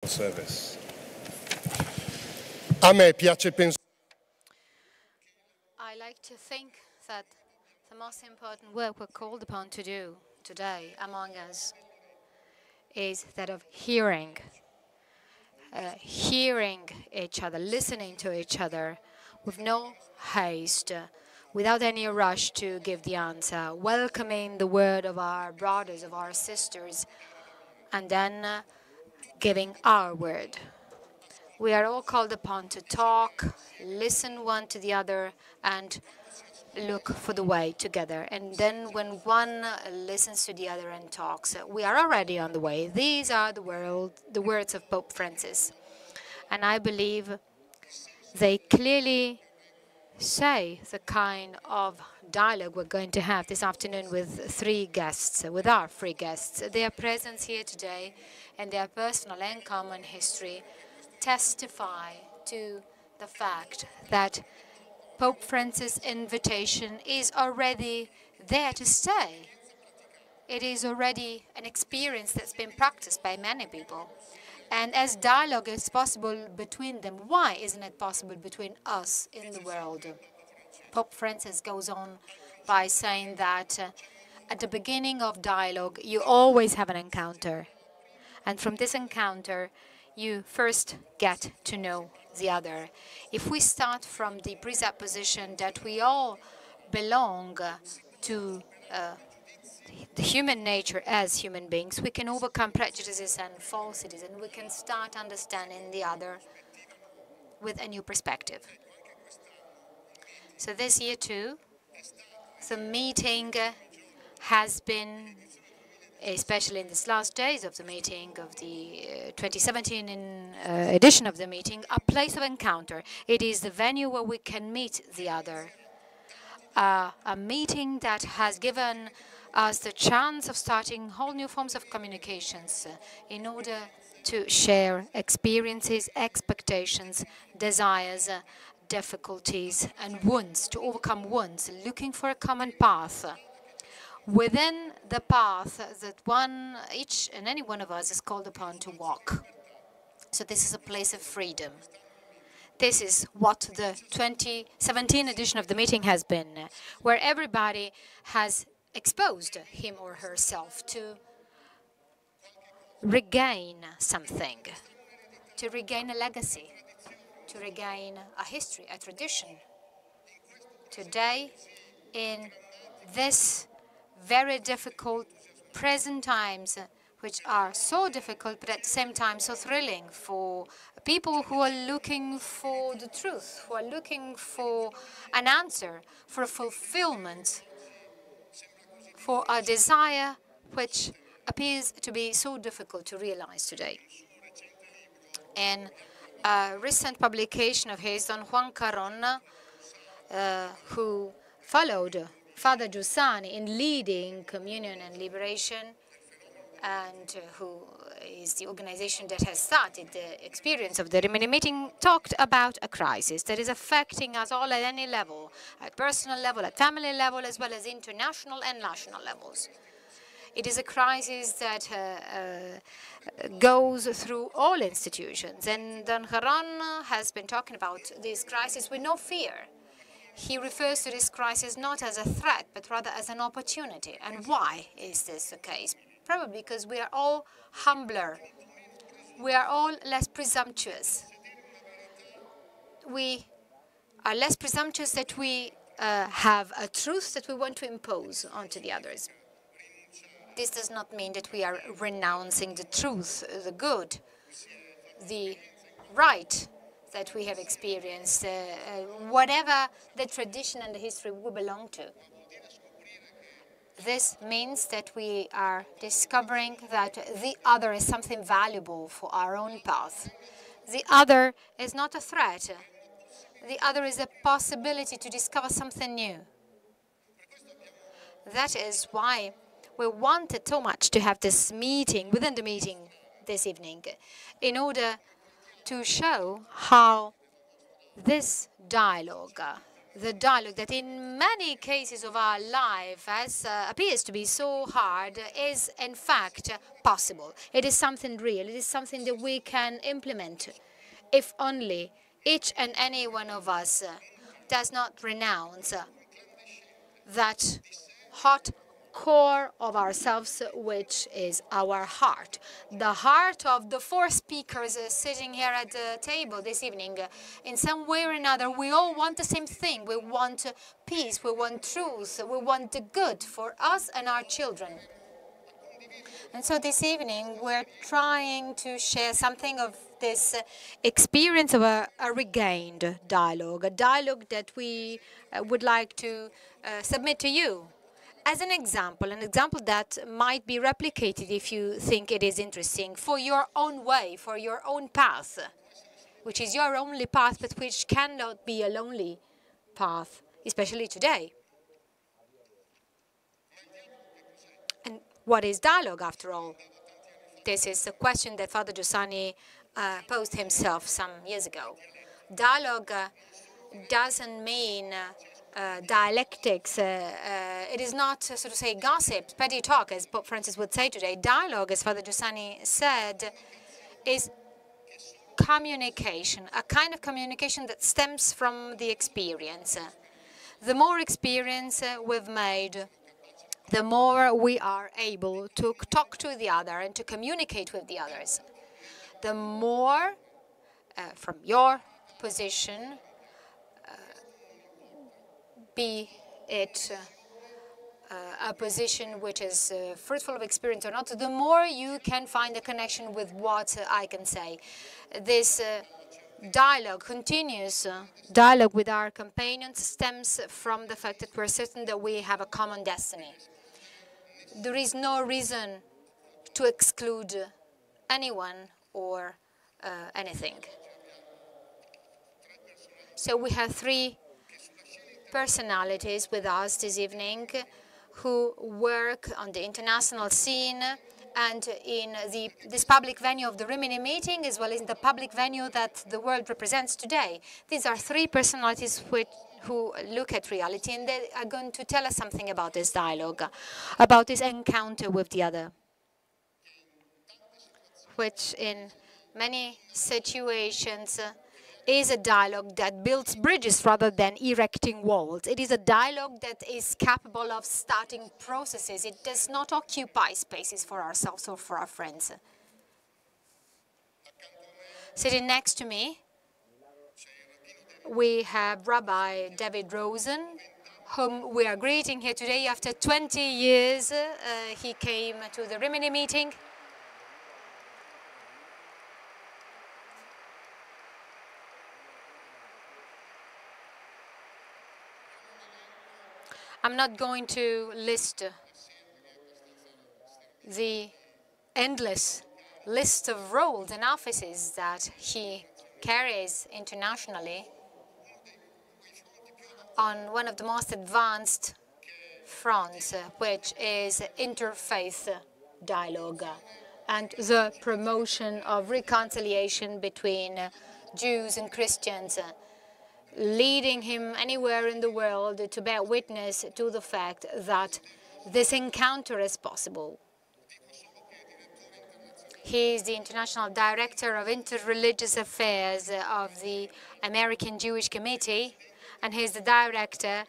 service. A me piace pensare. I like to think that the most important work we're called upon to do today among us is that of hearing each other, listening to each other with no haste, without any rush to give the answer, welcoming the word of our brothers, of our sisters, and then giving our word. We are all called upon to talk, listen one to the other, and look for the way together. And then when one listens to the other and talks, we are already on the way. These are the words of Pope Francis. And I believe they clearly say the kind of dialogue we're going to have this afternoon with our three guests. Their presence here today and their personal and common history testify to the fact that Pope Francis' invitation is already there to stay. It is already an experience that's been practiced by many people. And as dialogue is possible between them, why isn't it possible between us in the world? Pope Francis goes on by saying that at the beginning of dialogue, you always have an encounter. And from this encounter, you first get to know the other. If we start from the presupposition that we all belong to the human nature as human beings, we can overcome prejudices and falsities, and we can start understanding the other with a new perspective. So this year too, the meeting has been, especially in these last days of the meeting, of the 2017 edition of the meeting, a place of encounter. It is the venue where we can meet the other. A meeting that has given us the chance of starting whole new forms of communications in order to share experiences, expectations, desires, difficulties, and wounds, to overcome wounds, looking for a common path. Within the path that each and any one of us is called upon to walk. So this is a place of freedom. This is what the 2017 edition of the meeting has been, where everybody has exposed him or herself to regain something, to regain a legacy, to regain a history, a tradition. Today, in this very difficult present times, which are so difficult, but at the same time so thrilling for people who are looking for the truth, who are looking for an answer, for a fulfillment, for a desire which appears to be so difficult to realize today. In a recent publication of his, Don Juan Carona, who followed Father Giussani in leading communion and liberation, and who is the organization that has started the experience of the Rimini meeting, talked about a crisis that is affecting us all at any level, at personal level, at family level, as well as international and national levels. It is a crisis that goes through all institutions, and Don Jaron has been talking about this crisis with no fear. He refers to this crisis not as a threat, but rather as an opportunity. And why is this the case? Probably because we are all humbler. We are all less presumptuous. We are less presumptuous that we have a truth that we want to impose onto the others. This does not mean that we are renouncing the truth, the good, the right that we have experienced, whatever the tradition and the history we belong to. This means that we are discovering that the other is something valuable for our own path. The other is not a threat. The other is a possibility to discover something new. That is why we wanted so much to have this meeting, within the meeting this evening, in order to show how this dialogue the dialogue that in many cases of our life appears to be so hard is in fact possible. It is something real. It is something that we can implement if only each and any one of us does not renounce that hot core of ourselves, which is our heart. The heart of the four speakers sitting here at the table this evening. In some way or another, we all want the same thing. We want peace, we want truth, we want the good for us and our children. And so this evening, we're trying to share something of this experience of a regained dialogue, a dialogue that we would like to submit to you as an example that might be replicated if you think it is interesting for your own way, for your own path, which is your only path, but which cannot be a lonely path, especially today. And what is dialogue, after all? This is a question that Father Giussani posed himself some years ago. Dialogue doesn't mean dialectics. It is not, so to say, gossip, petty talk, as Pope Francis would say today. Dialogue, as Father Giussani said, is communication, a kind of communication that stems from the experience. The more experience we've made, the more we are able to talk to the other and to communicate with the others. The more, from your position, be it a position which is fruitful of experience or not, the more you can find a connection with what I can say. This dialogue, continuous dialogue with our companions, stems from the fact that we're certain that we have a common destiny. There is no reason to exclude anyone or anything. So we have three personalities with us this evening who work on the international scene and in this public venue of the Rimini meeting, as well as in the public venue that the world represents today. These are three personalities who look at reality, and they are going to tell us something about this dialogue, about this encounter with the other, which in many situations is a dialogue that builds bridges rather than erecting walls. It is a dialogue that is capable of starting processes. It does not occupy spaces for ourselves or for our friends. Sitting next to me, we have Rabbi David Rosen, whom we are greeting here today. After 20 years, he came to the Rimini meeting. I'm not going to list the endless list of roles and offices that he carries internationally on one of the most advanced fronts, which is interfaith dialogue and the promotion of reconciliation between Jews and Christians, leading him anywhere in the world to bear witness to the fact that this encounter is possible. He is the International Director of Interreligious Affairs of the American Jewish Committee, and he is the Director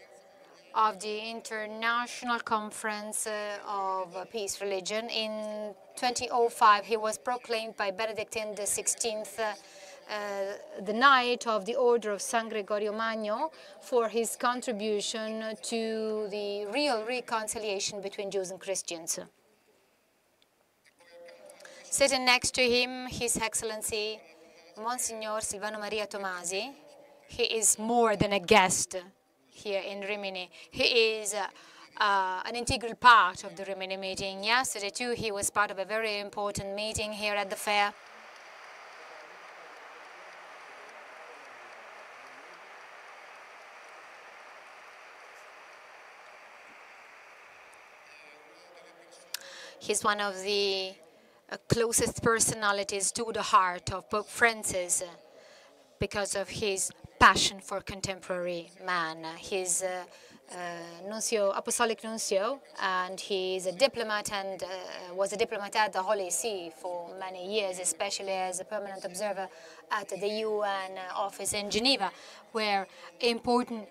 of the International Conference of Peace Religion. In 2005, he was proclaimed by Benedict XVI the Knight of the Order of San Gregorio Magno for his contribution to the real reconciliation between Jews and Christians. Sitting next to him, His Excellency Msgr Silvano Maria Tomasi. He is more than a guest here in Rimini. He is an integral part of the Rimini meeting. Yesterday, too, he was part of a very important meeting here at the fair. He's one of the closest personalities to the heart of Pope Francis because of his passion for contemporary man. He's Nuncio, Apostolic Nuncio, and he's a diplomat and was a diplomat at the Holy See for many years, especially as a permanent observer at the UN office in Geneva, where important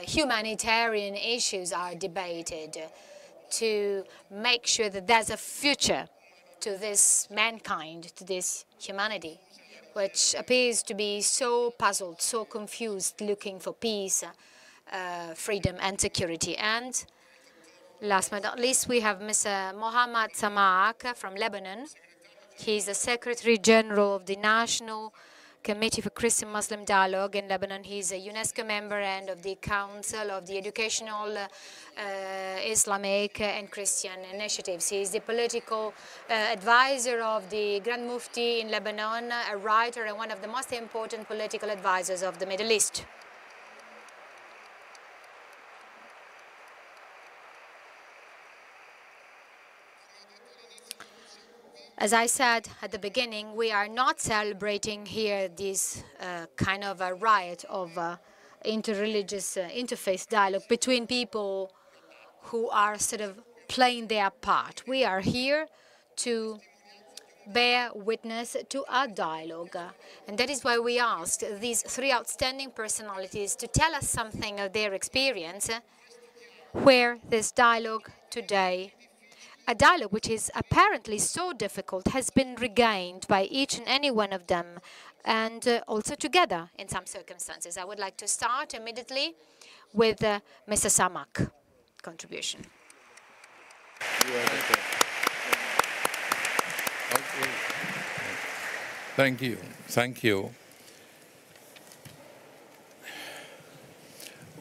humanitarian issues are debated to make sure that there's a future to this mankind, to this humanity, which appears to be so puzzled, so confused, looking for peace, freedom and security. And last but not least, we have Mr. Mohammad Samaak from Lebanon. He's the Secretary General of the National Committee for Christian-Muslim Dialogue in Lebanon. He's a UNESCO member and of the Council of the Educational, Islamic and Christian Initiatives. He's the political advisor of the Grand Mufti in Lebanon, a writer and one of the most important political advisors of the Middle East. As I said at the beginning, we are not celebrating here this kind of a riot of interreligious interfaith dialogue between people who are sort of playing their part. We are here to bear witness to a dialogue. And that is why we asked these three outstanding personalities to tell us something of their experience, where this dialogue today, a dialogue which is apparently so difficult, has been regained by each and any one of them, and also together in some circumstances. I would like to start immediately with Mr. Samaak contribution. Thank you. Thank you.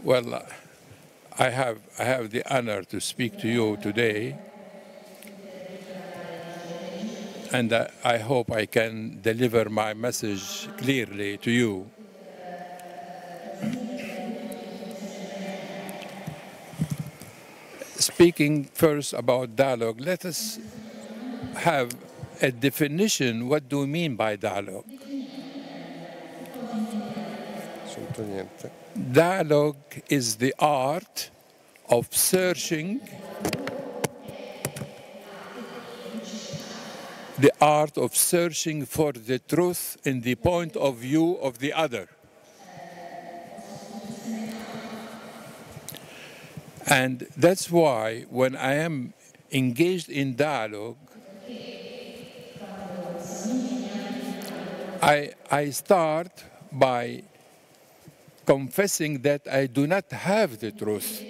Well, I have the honor to speak to you today, and I hope I can deliver my message clearly to you. Speaking first about dialogue, let us have a definition. What do we mean by dialogue? Dialogue is the art of searching, for the truth in the point of view of the other. And that's why when I am engaged in dialogue, I start by confessing that I do not have the truth.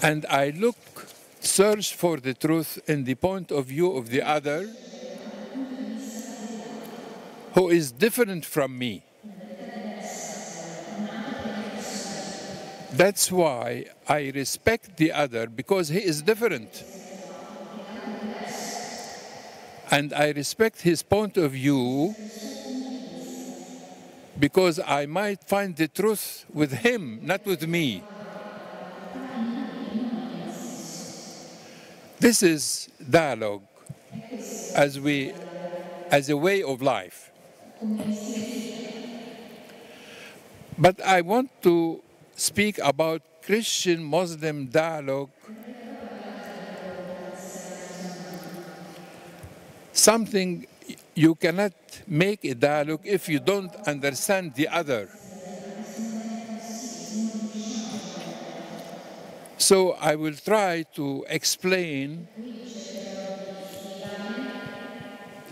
And I search for the truth in the point of view of the other, who is different from me. That's why I respect the other, because he is different. And I respect his point of view because I might find the truth with him, not with me. This is dialogue as a way of life. But I want to speak about Christian-Muslim dialogue, something you cannot make a dialogue if you don't understand the other. So I will try to explain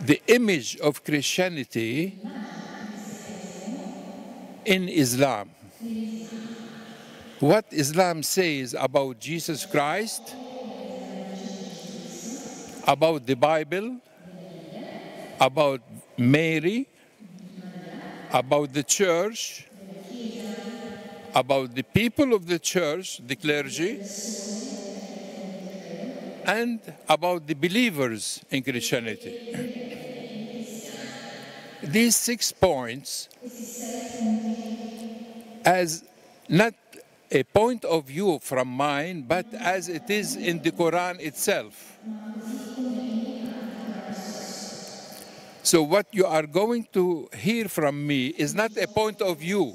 the image of Christianity in Islam. What Islam says about Jesus Christ, about the Bible, about Mary, about the church, about the people of the church, the clergy, and about the believers in Christianity. These 6 points, as not a point of view from mine, but as it is in the Quran itself. So what you are going to hear from me is not a point of view.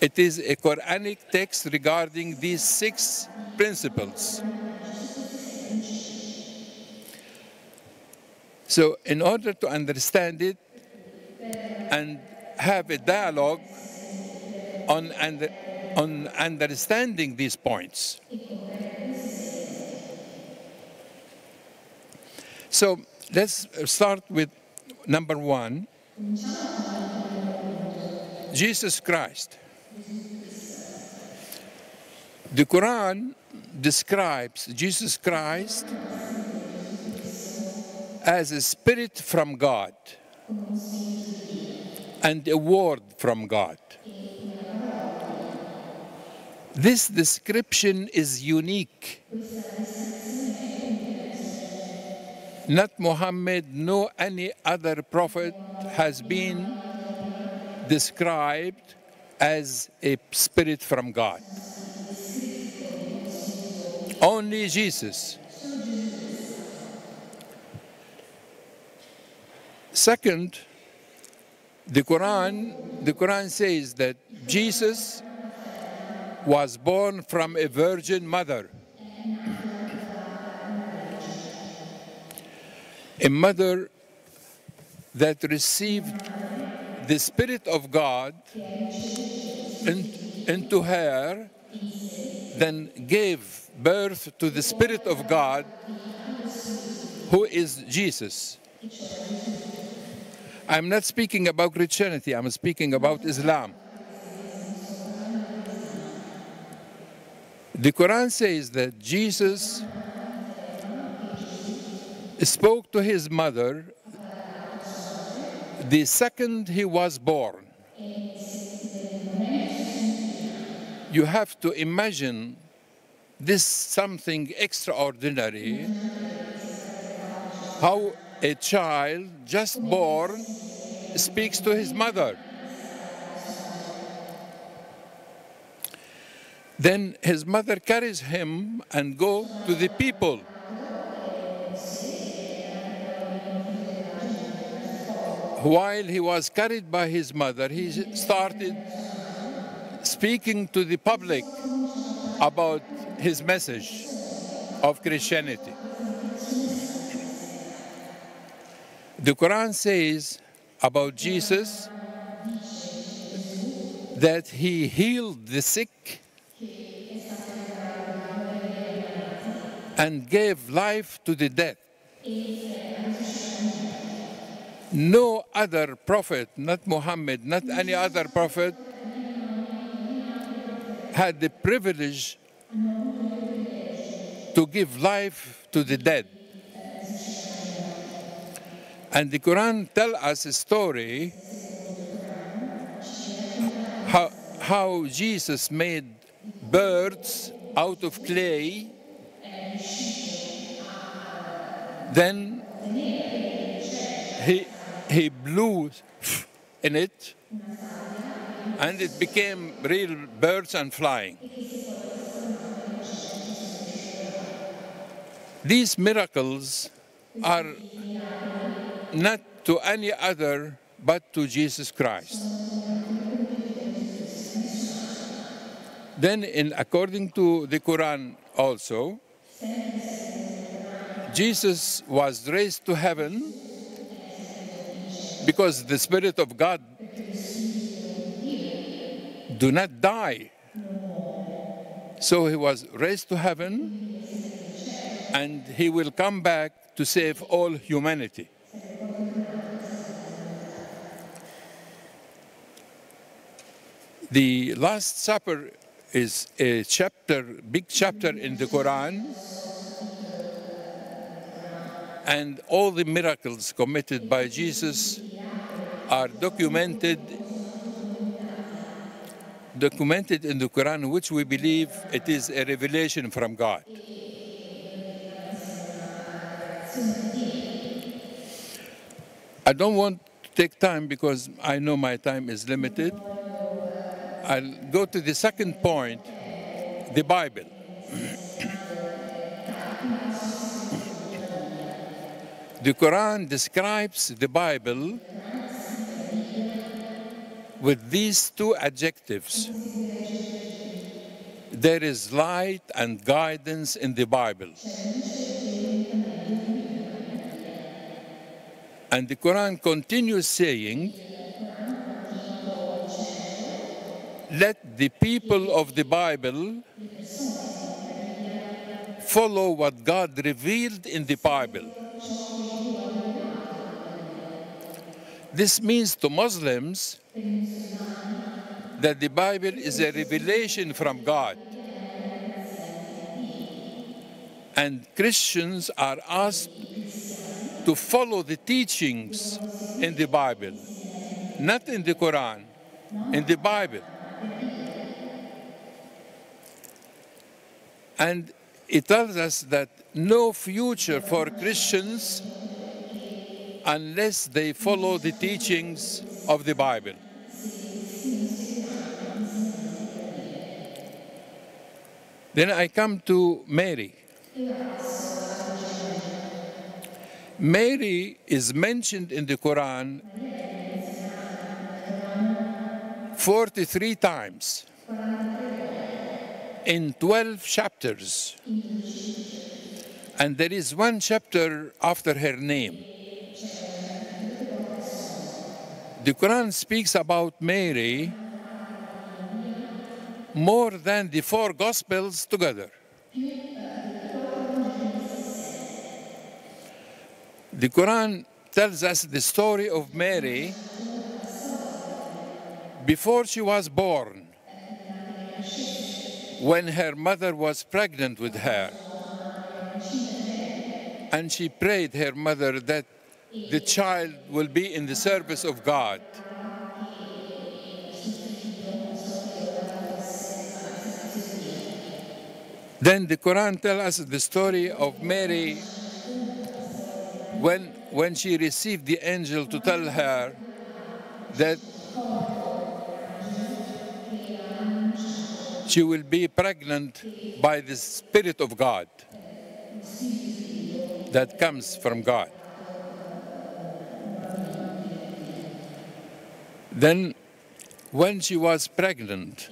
It is a Quranic text regarding these 6 principles. So in order to understand it and have a dialogue on understanding these points. So let's start with number 1, Jesus Christ. The Quran describes Jesus Christ as a spirit from God and a word from God. This description is unique. Not Mohammad, no any other prophet has been described as a spirit from God. Only Jesus. Second, the Quran says that Jesus was born from a virgin mother. A mother that received the Spirit of God into her, then gave birth to the Spirit of God, who is Jesus. I'm not speaking about Christianity, I'm speaking about Islam. The Quran says that Jesus spoke to his mother the second he was born. You have to imagine this something extraordinary, how a child just born speaks to his mother. Then his mother carries him and go to the people. While he was carried by his mother, he started speaking to the public about his message of Christianity. The Quran says about Jesus that he healed the sick and gave life to the dead. No other prophet, not Muhammad, not any other prophet, had the privilege to give life to the dead. And the Quran tells us a story how Jesus made birds out of clay, then he blew in it, and it became real birds and flying. These miracles are not to any other but to Jesus Christ. Then, according to the Quran also, Jesus was raised to heaven because the Spirit of God do not die. So he was raised to heaven, and he will come back to save all humanity. The Last Supper is a chapter, big chapter in the Quran, and all the miracles committed by Jesus are documented in the Quran, which we believe it is a revelation from God. I don't want to take time because I know my time is limited. I'll go to the second point, the Bible. The Quran describes the Bible with these two adjectives. There is light and guidance in the Bible. And the Quran continues saying, let the people of the Bible follow what God revealed in the Bible. This means to Muslims that the Bible is a revelation from God. And Christians are asked to follow the teachings in the Bible, not in the Quran, in the Bible. And it tells us that no future for Christians unless they follow the teachings of the Bible. Then I come to Mary. Mary is mentioned in the Quran 43 times in 12 chapters. And there is one chapter after her name. The Quran speaks about Mary more than the 4 Gospels together. The Quran tells us the story of Mary before she was born, when her mother was pregnant with her. And she prayed her mother that the child will be in the service of God. Then the Quran tells us the story of Mary when she received the angel to tell her that she will be pregnant by the Spirit of God that comes from God. Then, when she was pregnant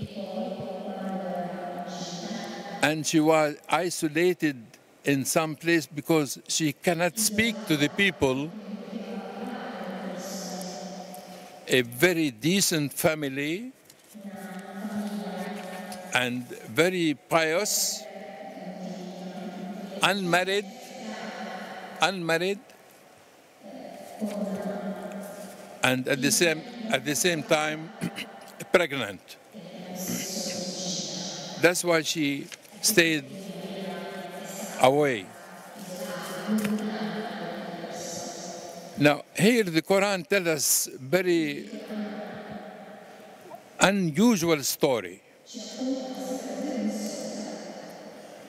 and she was isolated in some place because she cannot speak to the people, a very decent family and very pious, unmarried, and at the same time pregnant. That's why she stayed away. Now, here the Quran tells us very unusual story.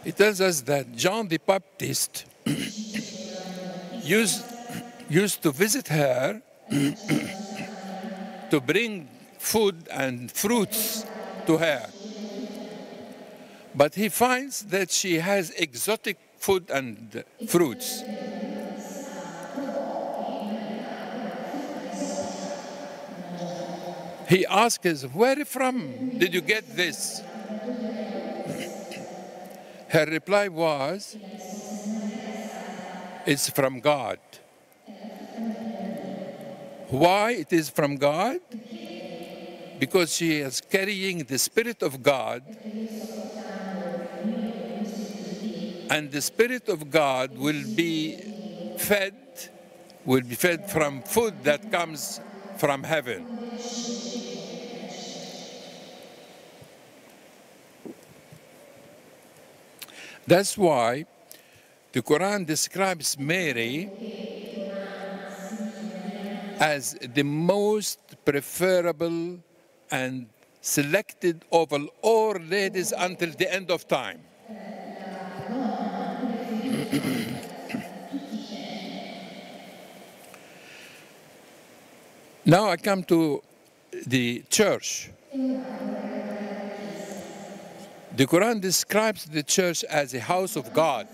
It tells us that John the Baptist used to visit her to bring food and fruits to her. But he finds that she has exotic food and fruits. He asks, where from did you get this? Her reply was, it's from God. Why it is from God? Because she is carrying the Spirit of God, and the Spirit of God will be fed from food that comes from heaven. That's why the Quran describes Mary as the most preferable and selected of all ladies until the end of time. Now I come to the church. The Quran describes the church as a house of God.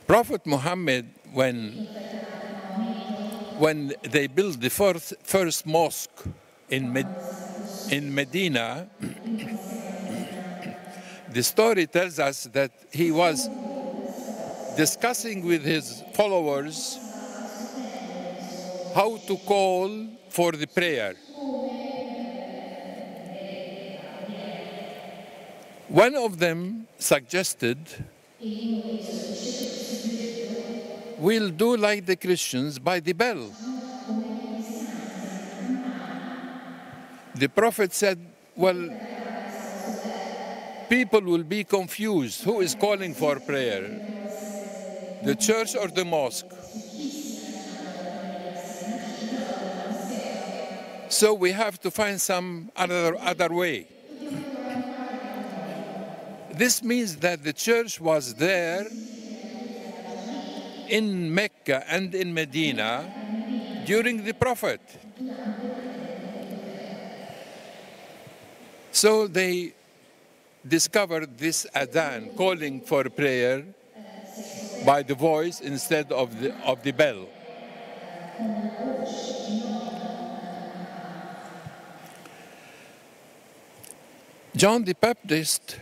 Prophet Muhammad, when they built the first mosque in Medina, the story tells us that he was discussing with his followers how to call for the prayer. One of them suggested, we'll do like the Christians by the bell. The Prophet said, well, people will be confused. Who is calling for prayer? The church or the mosque? So we have to find some other way. This means that the church was there in Mecca and in Medina during the Prophet. So they discovered this adhan, calling for prayer by the voice instead of the bell. John the Baptist,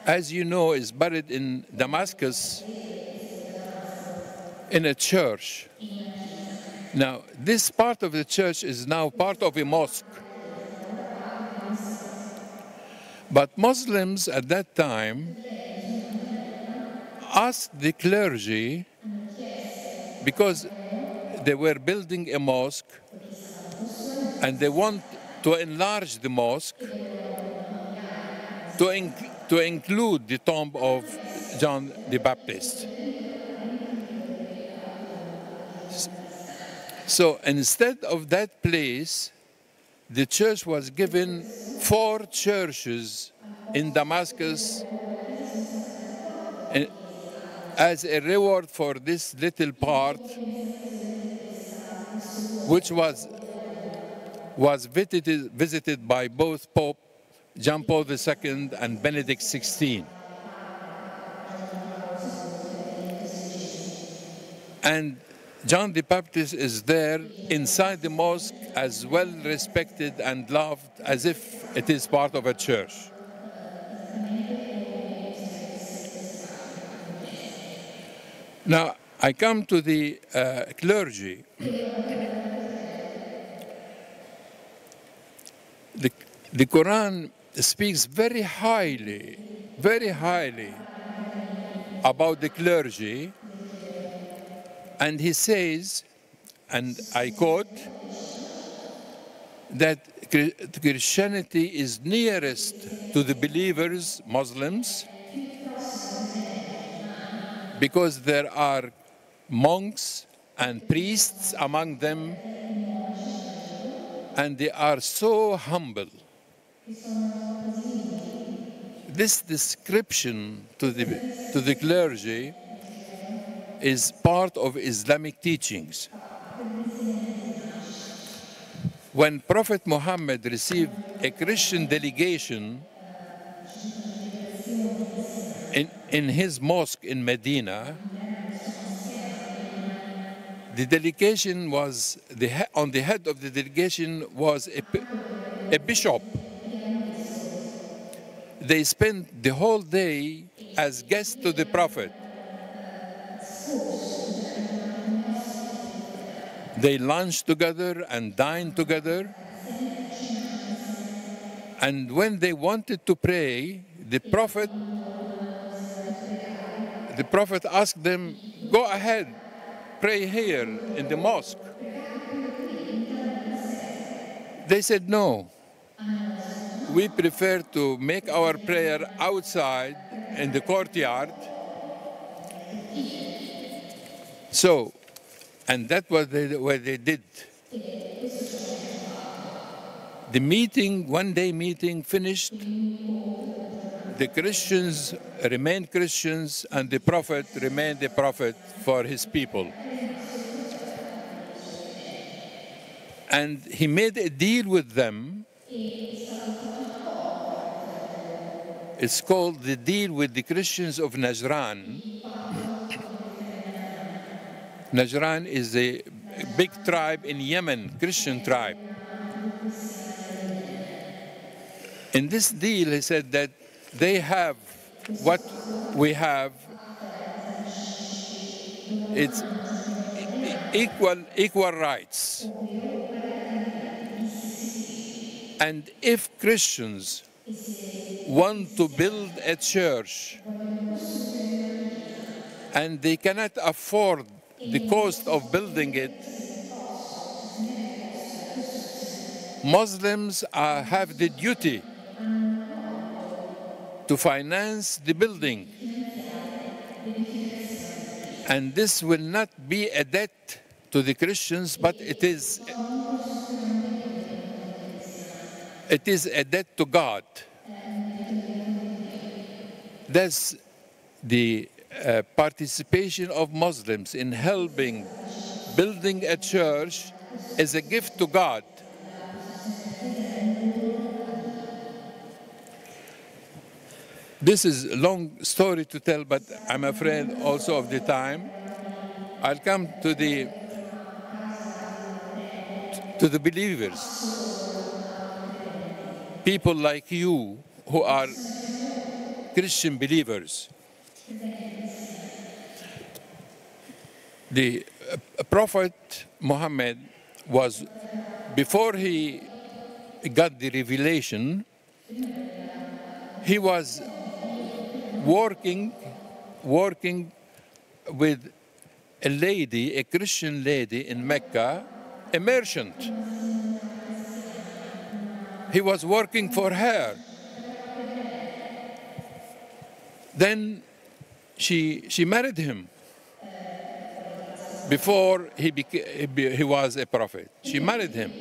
as you know, is buried in Damascus in a church. Now, this part of the church is now part of a mosque. But Muslims at that time asked the clergy, because they were building a mosque and they want to enlarge the mosque to include the tomb of John the Baptist. So instead of that place, the church was given 4 churches in Damascus as a reward for this little part, which was visited by both Pope John Paul II and Benedict XVI. And John the Baptist is there inside the mosque, as well respected and loved as if it is part of a church. Now, I come to the clergy. The Quran speaks very highly about the clergy, and he says, and I quote, that Christianity is nearest to the believers, Muslims, because there are monks and priests among them, and they are so humble. This description to the clergy is part of Islamic teachings. When Prophet Muhammad received a Christian delegation in his mosque in Medina, the delegation was, on the head of the delegation was a bishop. They spent the whole day as guests to the Prophet. They lunched together and dined together. And when they wanted to pray, the Prophet asked them, go ahead, pray here in the mosque. They said, no. We prefer to make our prayer outside in the courtyard. So, and that's what they did. The meeting, one-day meeting finished. The Christians remained Christians, and the Prophet remained the Prophet for his people. And he made a deal with them It's called the deal with the Christians of Najran. Najran is a big tribe in Yemen, Christian tribe. In this deal, he said that they have what we have. It's equal rights. And if Christians want to build a church and they cannot afford the cost of building it, Muslims have the duty to finance the building. And this will not be a debt to the Christians, but it is a debt to God. That's the participation of Muslims in helping building a church is a gift to God. This is a long story to tell, but I'm afraid also of the time. I'll come to the believers, people like you who are Christian believers. The Prophet Mohammad was, before he got the revelation, he was working with a lady, a Christian lady in Mecca, a merchant. He was working for her. Then she married him before he was a prophet. She married him.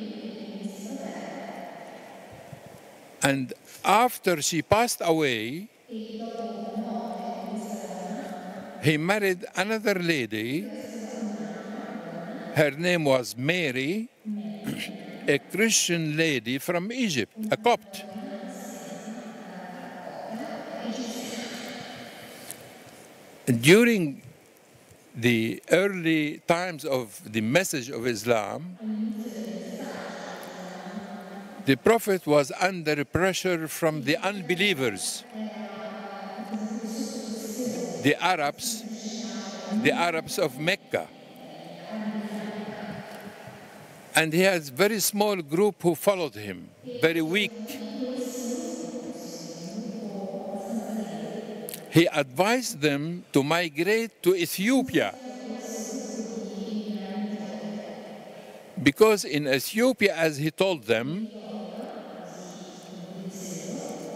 And after she passed away, he married another lady. Her name was Mary, a Christian lady from Egypt, a Copt. During the early times of the message of Islam, the Prophet was under pressure from the unbelievers, the Arabs of Mecca. And he has a very small group who followed him, very weak. He advised them to migrate to Ethiopia, because in Ethiopia, as he told them,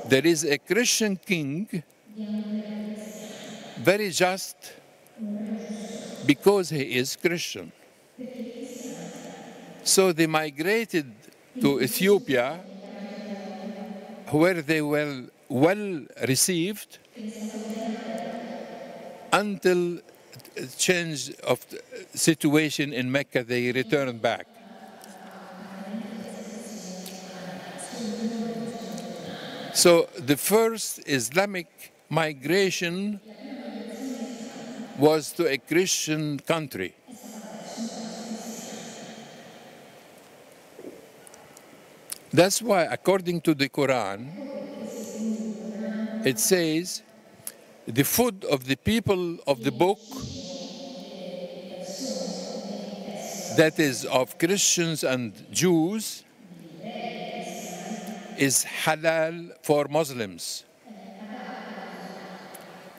there is a Christian king, very just, because he is Christian. So they migrated to Ethiopia, where they were well received, until change of the situation in Mecca, they returned back. So the first Islamic migration was to a Christian country. That's why, according to the Quran, it says, the food of the people of the book, that is of Christians and Jews, is halal for Muslims.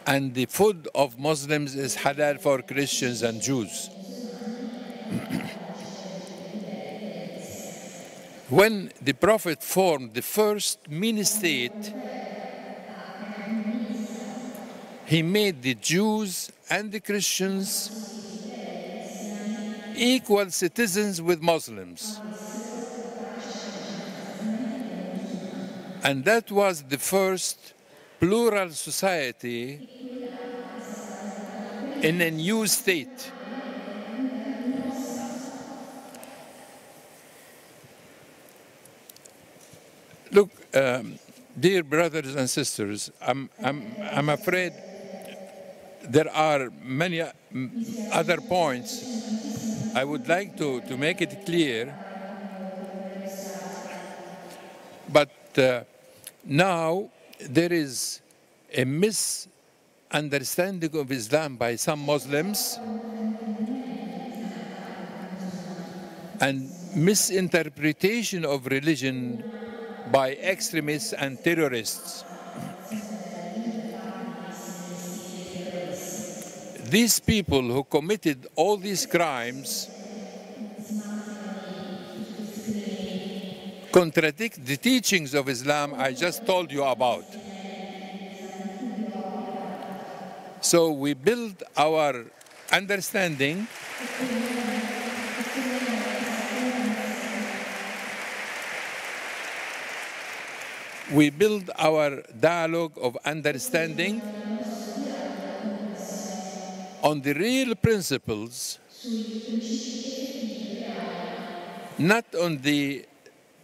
And the food of Muslims is halal for Christians and Jews. When the Prophet formed the first mini-state, he made the Jews and the Christians equal citizens with Muslims. And that was the first plural society in a new state. Look, Dear brothers and sisters, I'm afraid there are many other points. I would like to make it clear, but now there is a misunderstanding of Islam by some Muslims and misinterpretation of religion by extremists and terrorists. These people who committed all these crimes contradict the teachings of Islam I just told you about. So we build our understanding dialogue of understanding on the real principles, not on the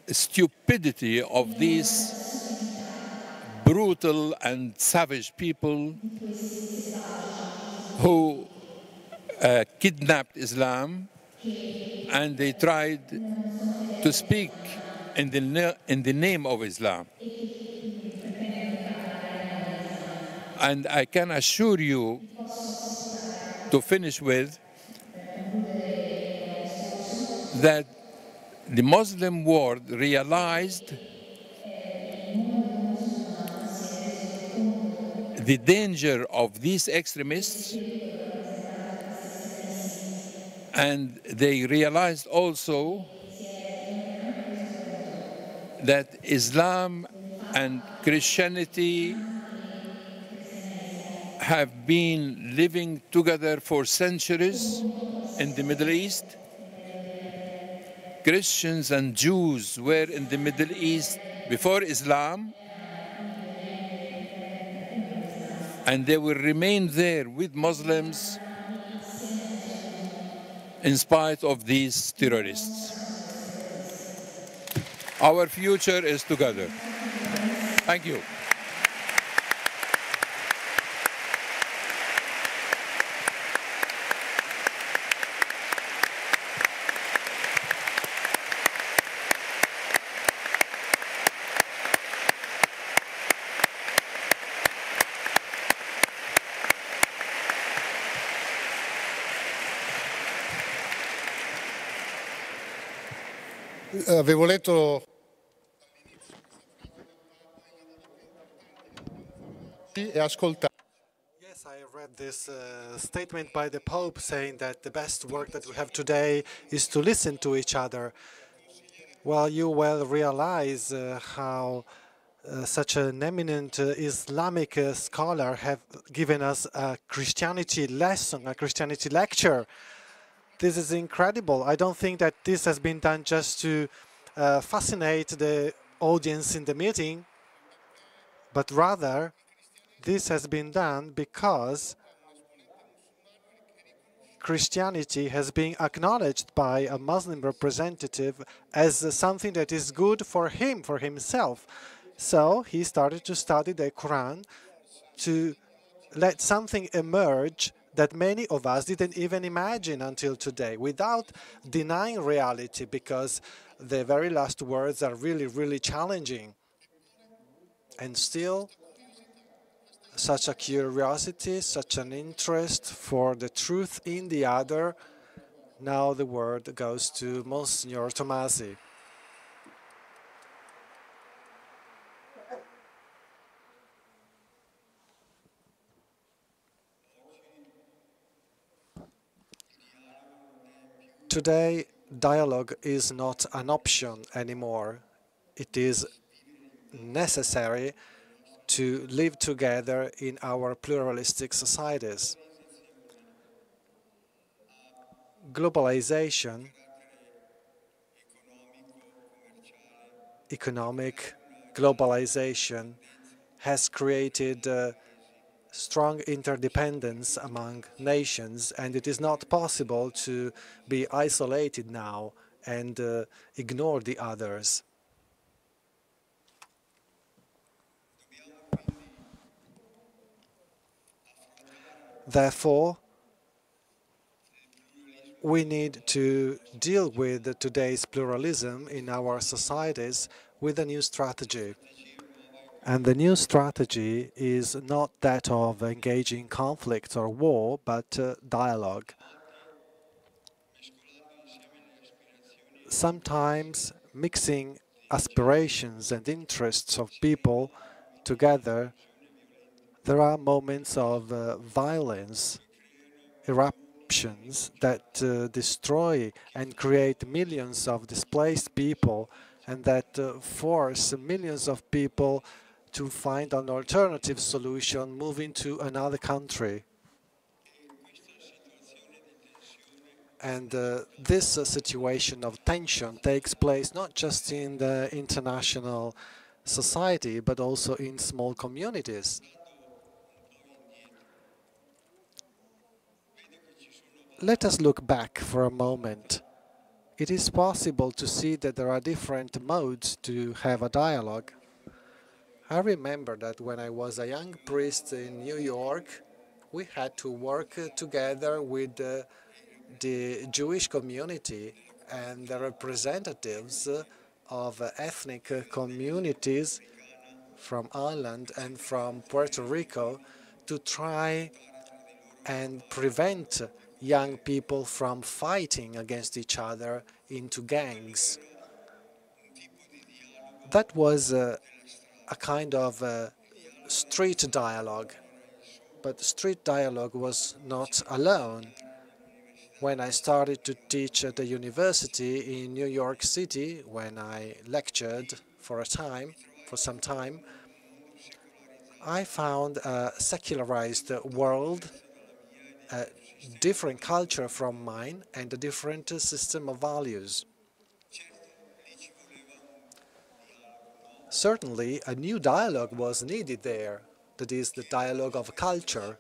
stupidity of these brutal and savage people who kidnapped Islam, and they tried to speak in the name of Islam. And I can assure you, to finish with, that the Muslim world realized the danger of these extremists, and they realized also that Islam and Christianity have been living together for centuries in the Middle East. Christians and Jews were in the Middle East before Islam, and they will remain there with Muslims in spite of these terrorists. Our future is together. Thank you. Avevo letto e ascoltato. Yes, I read this statement by the Pope saying that the best work that we have today is to listen to each other. Well, you well realize how such an eminent Islamic scholar have given us a Christianity lesson, a Christianity lecture. This is incredible. I don't think that this has been done just to fascinate the audience in the meeting, but rather this has been done because Christianity has been acknowledged by a Muslim representative as something that is good for him, for himself. So he started to study the Quran to let something emerge that many of us didn't even imagine until today, without denying reality, because the very last words are really, really challenging. And still, such a curiosity, such an interest for the truth in the other. Now the word goes to Msgr Tomasi. Today, dialogue is not an option anymore. It is necessary to live together in our pluralistic societies. Globalization, economic globalization, has created strong interdependence among nations, and it is not possible to be isolated now and ignore the others. Therefore, we need to deal with today's pluralism in our societies with a new strategy. And the new strategy is not that of engaging conflict or war, but dialogue. Sometimes mixing aspirations and interests of people together, there are moments of violence, eruptions that destroy and create millions of displaced people, and that force millions of people to find an alternative solution, moving to another country. And this situation of tension takes place not just in the international society, but also in small communities. Let us look back for a moment. It is possible to see that there are different modes to have a dialogue. I remember that when I was a young priest in New York, we had to work together with the Jewish community and the representatives of ethnic communities from Ireland and from Puerto Rico to try and prevent young people from fighting against each other into gangs. That was a kind of street dialogue, but street dialogue was not alone. When I started to teach at the university in New York City, when I lectured for some time, I found a secularized world, a different culture from mine, and a different system of values. Certainly, a new dialogue was needed there, that is, the dialogue of culture,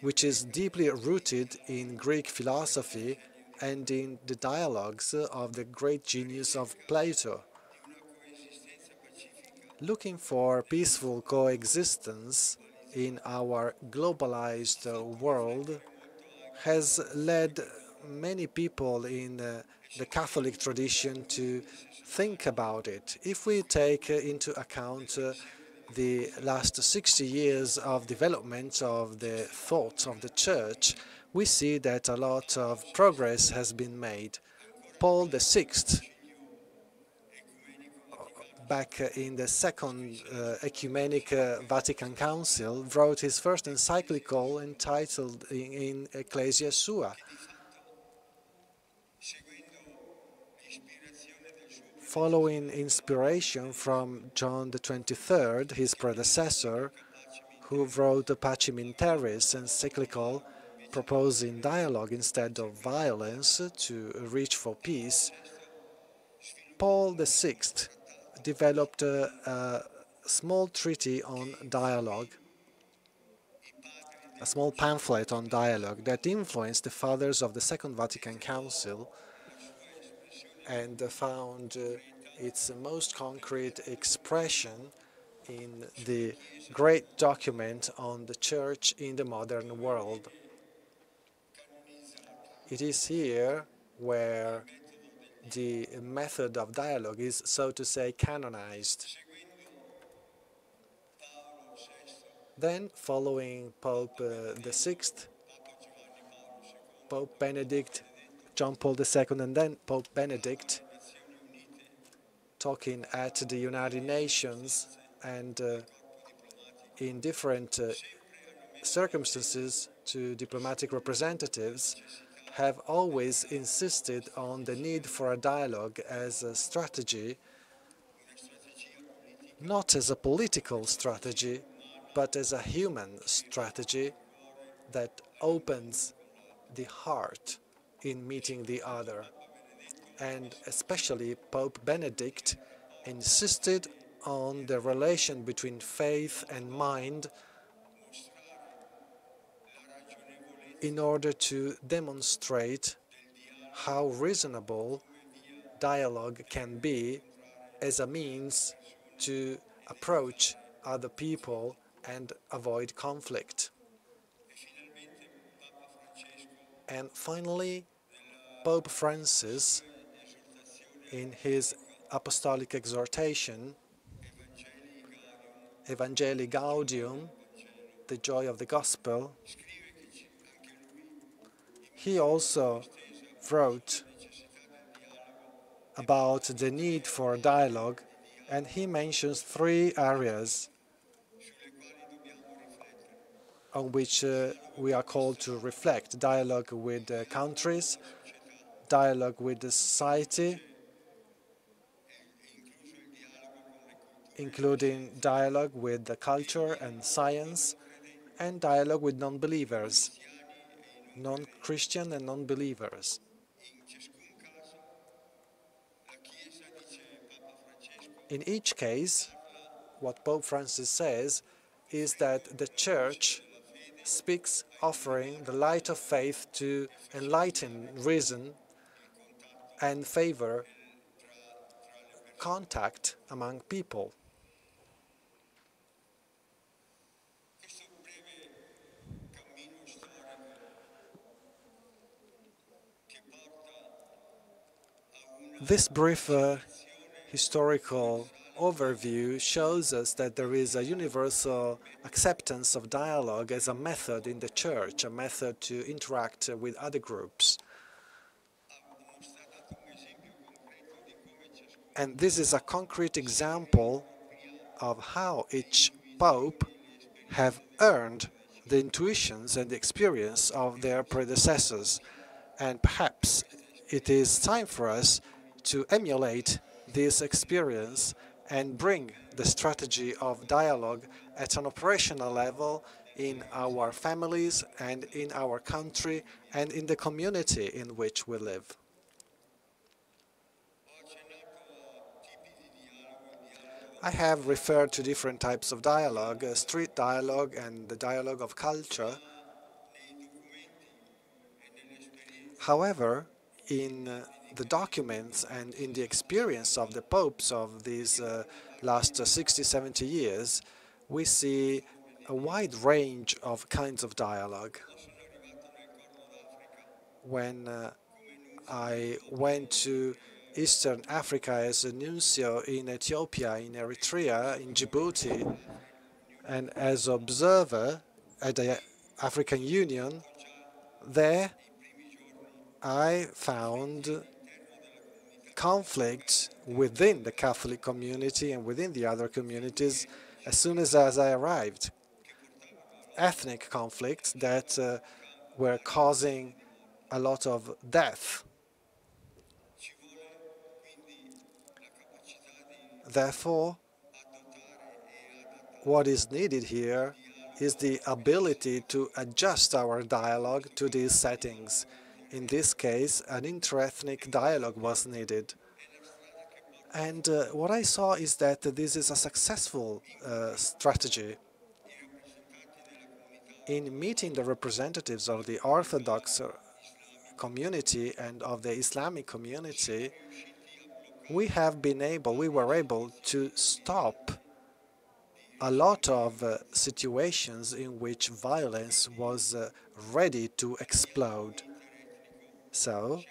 which is deeply rooted in Greek philosophy and in the dialogues of the great genius of Plato. Looking for peaceful coexistence in our globalized world has led many people in the Catholic tradition to think about it. If we take into account the last 60 years of development of the thought of the Church, we see that a lot of progress has been made. Paul VI, back in the Second Ecumenic Vatican Council, wrote his first encyclical entitled in Ecclesia Sua. Following inspiration from John the 23rd, his predecessor, who wrote the Pacem in Terris encyclical proposing dialogue instead of violence to reach for peace, Paul VI developed a small treaty on dialogue, a small pamphlet on dialogue that influenced the fathers of the Second Vatican Council and found its most concrete expression in the great document on the Church in the modern world. It is here where the method of dialogue is, so to say, canonized. Then, following Pope VI, Pope Benedict, John Paul II, and then Pope Benedict, talking at the United Nations and in different circumstances to diplomatic representatives, have always insisted on the need for a dialogue as a strategy, not as a political strategy, but as a human strategy that opens the heart in meeting the other. And especially Pope Benedict insisted on the relation between faith and mind in order to demonstrate how reasonable dialogue can be as a means to approach other people and avoid conflict. And finally, Pope Francis, in his Apostolic exhortation, Evangelii Gaudium, the joy of the gospel, he also wrote about the need for dialogue, and he mentions three areas on which we are called to reflect: dialogue with countries, dialogue with the society, including dialogue with the culture and science, and dialogue with non-believers, non-Christian and non-believers. In each case, what Pope Francis says is that the Church speaks offering the light of faith to enlighten reason and favor contact among people. This brief historical overview shows us that there is a universal acceptance of dialogue as a method in the Church, a method to interact with other groups. And this is a concrete example of how each pope have earned the intuitions and the experience of their predecessors. And perhaps it is time for us to emulate this experience and bring the strategy of dialogue at an operational level in our families and in our country and in the community in which we live. I have referred to different types of dialogue, street dialogue and the dialogue of culture. However, in the documents and in the experience of the popes of these last 60, 70 years, we see a wide range of kinds of dialogue. When I went to Eastern Africa as a nuncio in Ethiopia, in Eritrea, in Djibouti, and as observer at the African Union, there I found conflict within the Catholic community and within the other communities as soon as I arrived. Ethnic conflicts that were causing a lot of death. Therefore, what is needed here is the ability to adjust our dialogue to these settings. In this case, an interethnic dialogue was needed. And what I saw is that this is a successful strategy. In meeting the representatives of the Orthodox community and of the Islamic community, we were able to stop a lot of situations in which violence was ready to explode. So,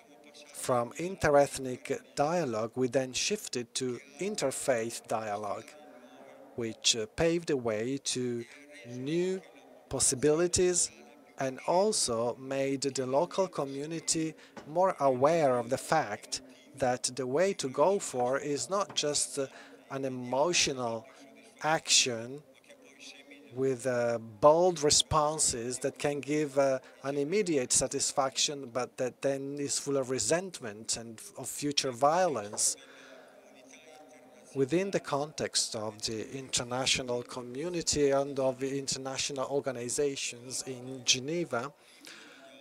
from interethnic dialogue, we then shifted to interfaith dialogue, which paved the way to new possibilities and also made the local community more aware of the fact that the way to go for is not just an emotional action with bold responses that can give an immediate satisfaction, but that then is full of resentment and of future violence. Within the context of the international community and of the international organizations in Geneva,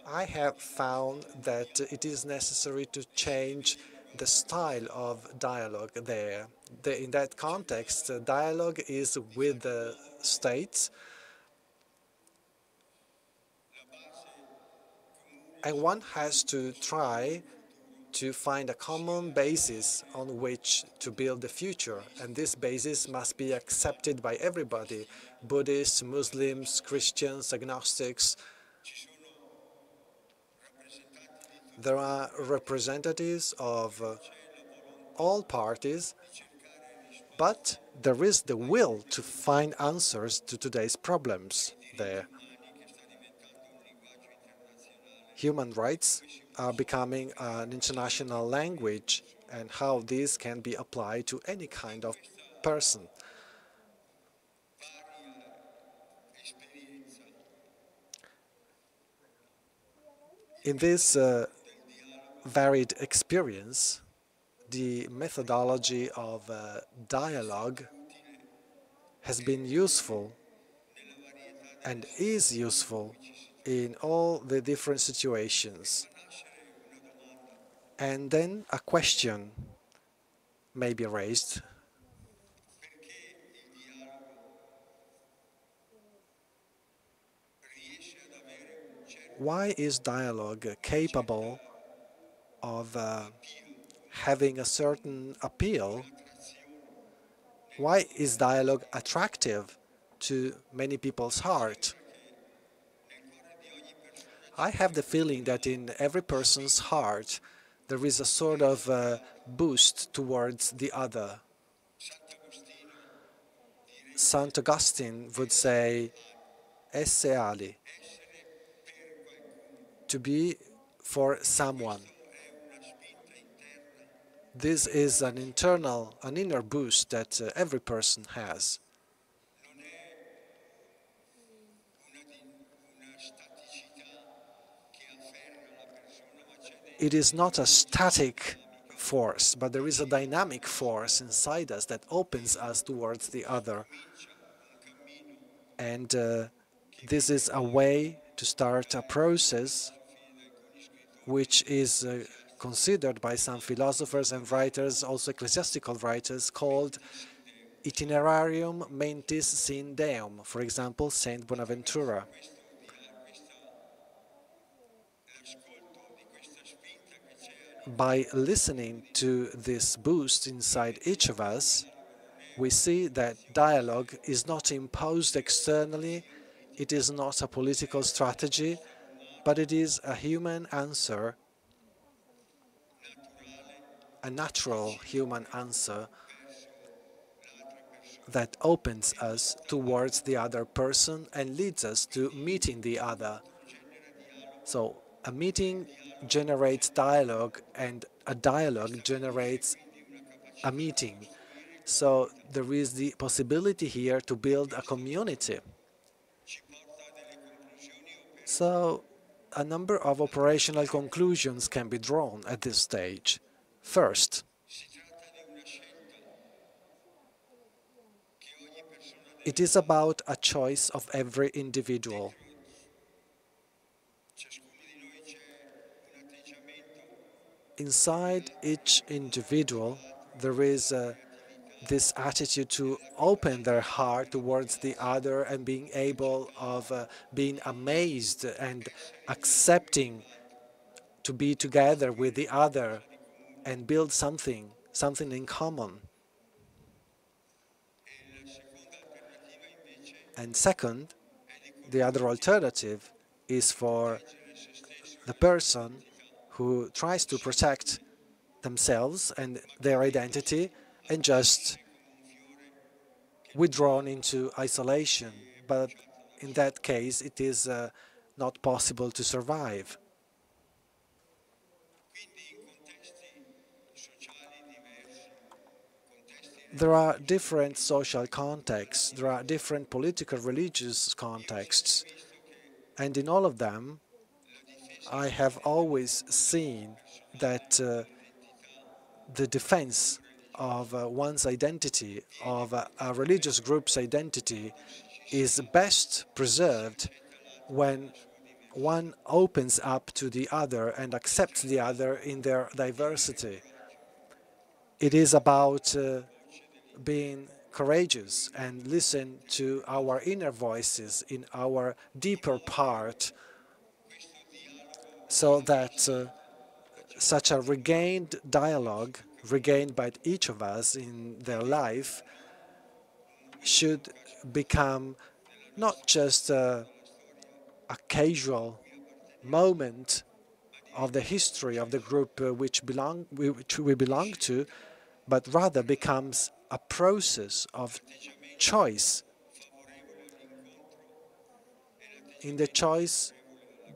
I have found that it is necessary to change the style of dialogue there. In that context, dialogue is with the states, and one has to try to find a common basis on which to build the future, and this basis must be accepted by everybody, Buddhists, Muslims, Christians, agnostics. There are representatives of all parties, but there is the will to find answers to today's problems there. Human rights are becoming an international language, and how this can be applied to any kind of person. In this varied experience, the methodology of dialogue has been useful and is useful in all the different situations. And then a question may be raised. Why is dialogue capable of having a certain appeal? Why is dialogue attractive to many people's heart? I have the feeling that in every person's heart there is a sort of boost towards the other. Saint Augustine would say, esse ali, to be for someone. This is an inner boost that every person has. It is not a static force, but there is a dynamic force inside us that opens us towards the other. And this is a way to start a process which is considered by some philosophers and writers, also ecclesiastical writers, called itinerarium mentis sin Deum, for example, Saint Bonaventura. By listening to this boost inside each of us, we see that dialogue is not imposed externally, it is not a political strategy, but it is a human answer, a natural human answer that opens us towards the other person and leads us to meeting the other. So a meeting generates dialogue, and a dialogue generates a meeting. So there is the possibility here to build a community. So a number of operational conclusions can be drawn at this stage. First, it is about a choice of every individual. Inside each individual, there is this attitude to open their heart towards the other and being able of being amazed and accepting to be together with the other and build something in common. And second, the other alternative is for the person who tries to protect themselves and their identity and just withdrawn into isolation. But in that case, it is not possible to survive. There are different social contexts, there are different political, religious contexts, and in all of them, I have always seen that the defense of one's identity, of a religious group's identity, is best preserved when one opens up to the other and accepts the other in their diversity. It is about being courageous and listen to our inner voices in our deeper part, so that such a regained dialogue, regained by each of us in their life, should become not just a casual moment of the history of the group which we belong to, but rather becomes a process of choice. In the choice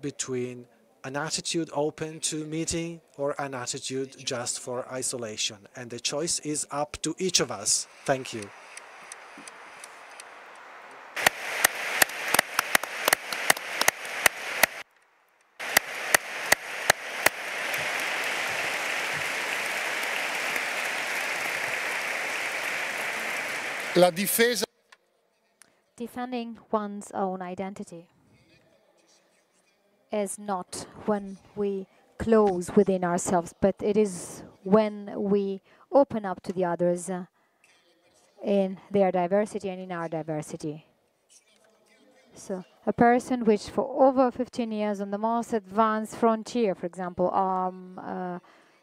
between an attitude open to meeting or an attitude just for isolation. And the choice is up to each of us. Thank you. La difesa. Defending one's own identity is not when we close within ourselves, but it is when we open up to the others in their diversity and in our diversity. So a person which for over 15 years on the most advanced frontier, for example,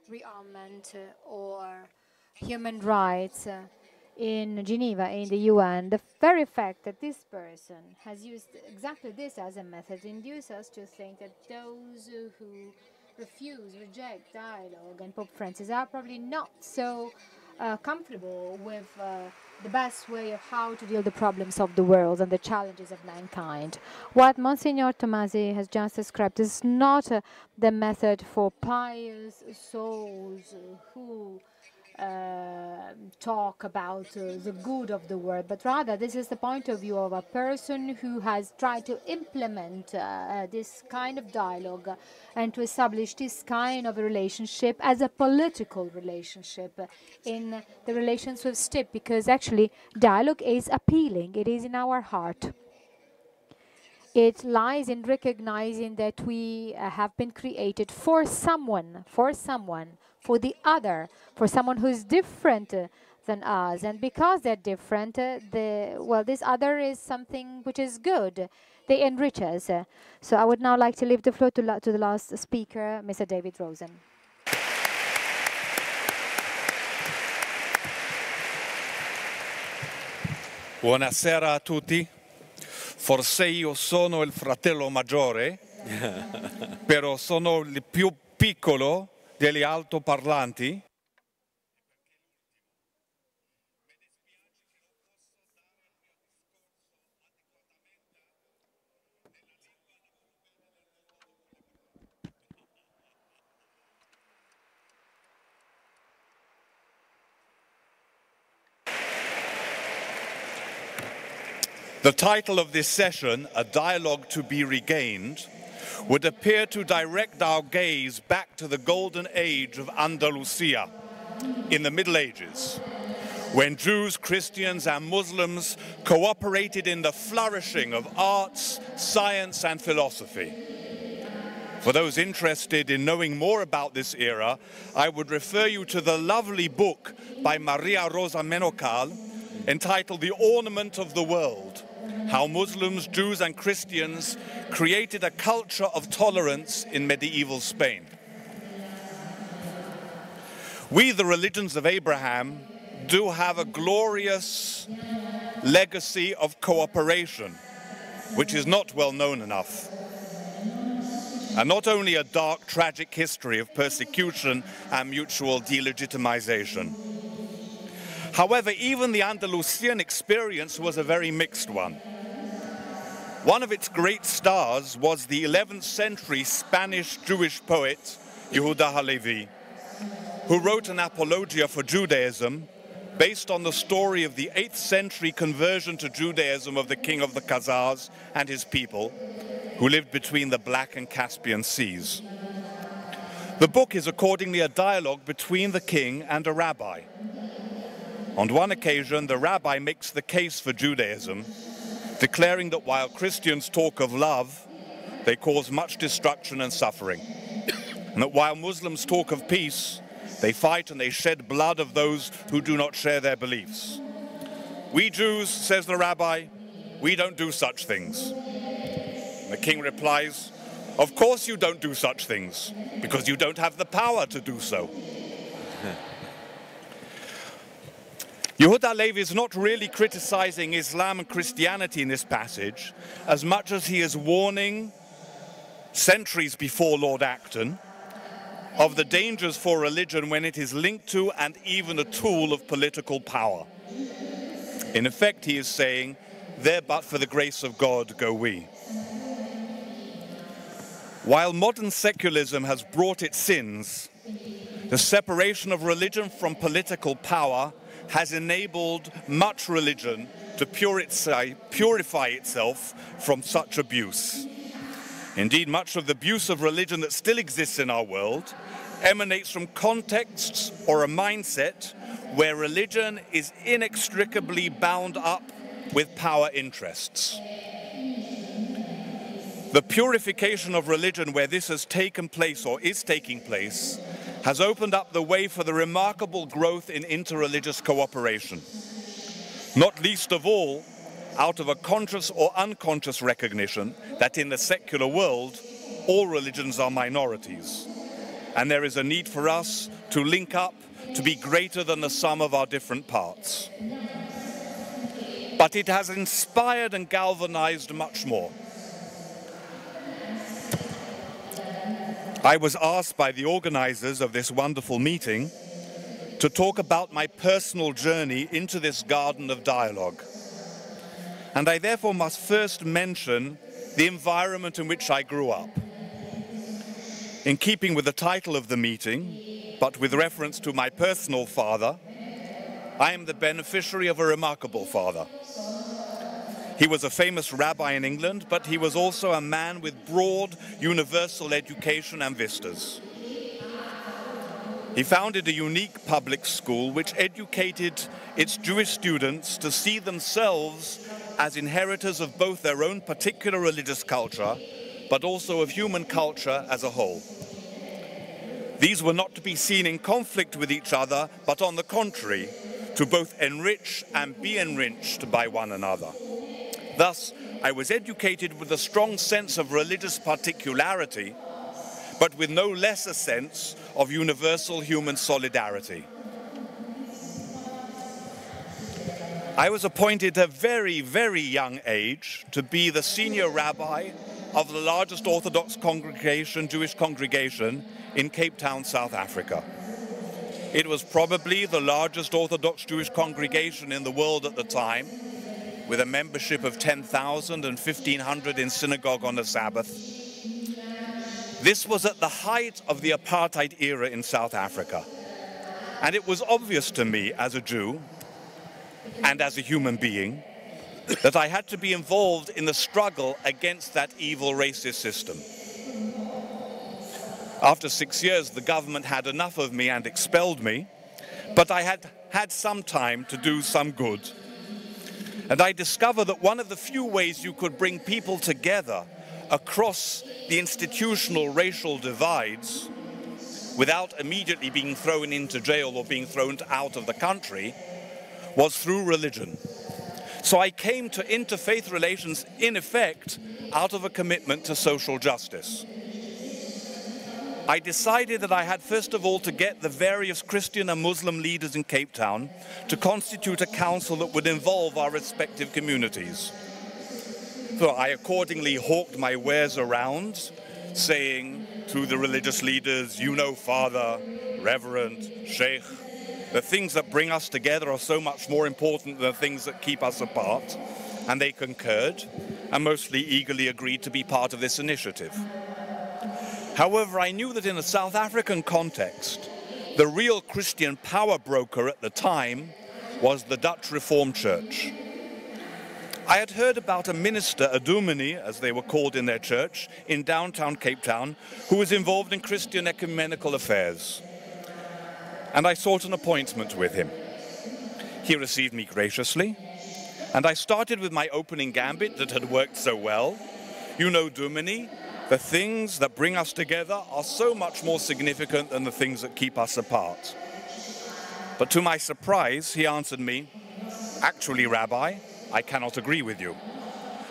rearmament or human rights in Geneva, in the UN, the very fact that this person has used exactly this as a method induces us to think that those who reject dialogue and Pope Francis are probably not so comfortable with the best way of how to deal with the problems of the world and the challenges of mankind. What Monsignor Tomasi has just described is not the method for pious souls who talk about the good of the world, but rather this is the point of view of a person who has tried to implement this kind of dialogue and to establish this kind of a relationship as a political relationship in the relations with STIP, because actually dialogue is appealing, it is in our heart. It lies in recognizing that we have been created for someone, for the other, for someone who is different than us. And because they're different, this other is something which is good. They enrich us. So I would now like to leave the floor to the last speaker, Mr. David Rosen. Buonasera a tutti. Forse io sono il fratello maggiore, però sono il più piccolo degli altoparlanti. The title of this session, A Dialogue to be Regained, would appear to direct our gaze back to the golden age of Andalusia in the Middle Ages, when Jews, Christians and Muslims cooperated in the flourishing of arts, science and philosophy. For those interested in knowing more about this era, I would refer you to the lovely book by Maria Rosa Menocal entitled The Ornament of the World: How Muslims, Jews and Christians Created a Culture of Tolerance in Medieval Spain. We, the religions of Abraham, do have a glorious legacy of cooperation, which is not well known enough. And not only a dark, tragic history of persecution and mutual delegitimization. However, even the Andalusian experience was a very mixed one. One of its great stars was the 11th century Spanish Jewish poet, Yehuda Halevi, who wrote an apologia for Judaism based on the story of the 8th century conversion to Judaism of the king of the Khazars and his people, who lived between the Black and Caspian Seas. The book is accordingly a dialogue between the king and a rabbi. On one occasion, the rabbi makes the case for Judaism, declaring that while Christians talk of love, they cause much destruction and suffering. And that while Muslims talk of peace, they fight and they shed blood of those who do not share their beliefs. We Jews, says the rabbi, we don't do such things. The king replies, Of course you don't do such things, because you don't have the power to do so. Yehuda Levi is not really criticizing Islam and Christianity in this passage, as much as he is warning, centuries before Lord Acton, of the dangers for religion when it is linked to and even a tool of political power. In effect, he is saying, there but for the grace of God go we. While modern secularism has brought its sins, the separation of religion from political power has enabled much religion to purify itself from such abuse. Indeed, much of the abuse of religion that still exists in our world emanates from contexts or a mindset where religion is inextricably bound up with power interests. The purification of religion where this has taken place or is taking place has opened up the way for the remarkable growth in interreligious cooperation, not least of all out of a conscious or unconscious recognition that in the secular world all religions are minorities, and there is a need for us to link up to be greater than the sum of our different parts. But it has inspired and galvanized much more. I was asked by the organizers of this wonderful meeting to talk about my personal journey into this garden of dialogue. And I therefore must first mention the environment in which I grew up. In keeping with the title of the meeting, but with reference to my personal father, I am the beneficiary of a remarkable father. He was a famous rabbi in England, but he was also a man with broad universal education and vistas. He founded a unique public school which educated its Jewish students to see themselves as inheritors of both their own particular religious culture, but also of human culture as a whole. These were not to be seen in conflict with each other, but on the contrary, to both enrich and be enriched by one another. Thus, I was educated with a strong sense of religious particularity, but with no less a sense of universal human solidarity. I was appointed at a very, very young age to be the senior rabbi of the largest Orthodox congregation, Jewish congregation, in Cape Town, South Africa. It was probably the largest Orthodox Jewish congregation in the world at the time, with a membership of 10,000 and 1,500 in synagogue on a Sabbath. This was at the height of the apartheid era in South Africa. And it was obvious to me as a Jew and as a human being that I had to be involved in the struggle against that evil racist system. After 6 years, the government had enough of me and expelled me, but I had had some time to do some good. And I discovered that one of the few ways you could bring people together across the institutional racial divides without immediately being thrown into jail or being thrown out of the country was through religion. So I came to interfaith relations, in effect, out of a commitment to social justice. I decided that I had first of all to get the various Christian and Muslim leaders in Cape Town to constitute a council that would involve our respective communities. So I accordingly hawked my wares around, saying to the religious leaders, you know, Father, Reverend, Sheikh, the things that bring us together are so much more important than the things that keep us apart. And they concurred and mostly eagerly agreed to be part of this initiative. However, I knew that in a South African context, the real Christian power broker at the time was the Dutch Reformed Church. I had heard about a minister, a dominee, as they were called in their church, in downtown Cape Town, who was involved in Christian ecumenical affairs. And I sought an appointment with him. He received me graciously, and I started with my opening gambit that had worked so well. You know, dominee, the things that bring us together are so much more significant than the things that keep us apart. But to my surprise, he answered me, actually, Rabbi, I cannot agree with you.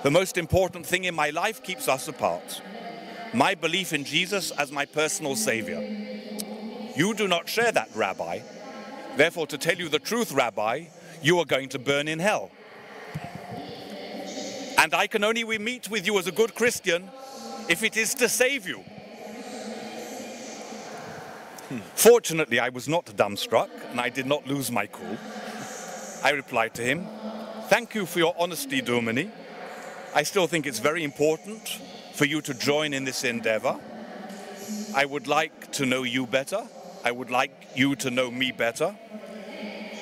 The most important thing in my life keeps us apart. my belief in Jesus as my personal savior. You do not share that, Rabbi. Therefore, to tell you the truth, Rabbi, you are going to burn in hell. And I can only meet with you as a good Christian if it is to save you. Fortunately, I was not dumbstruck, and I did not lose my cool. I replied to him, "Thank you for your honesty, Domini. I still think it's very important for you to join in this endeavor. I would like to know you better. I would like you to know me better.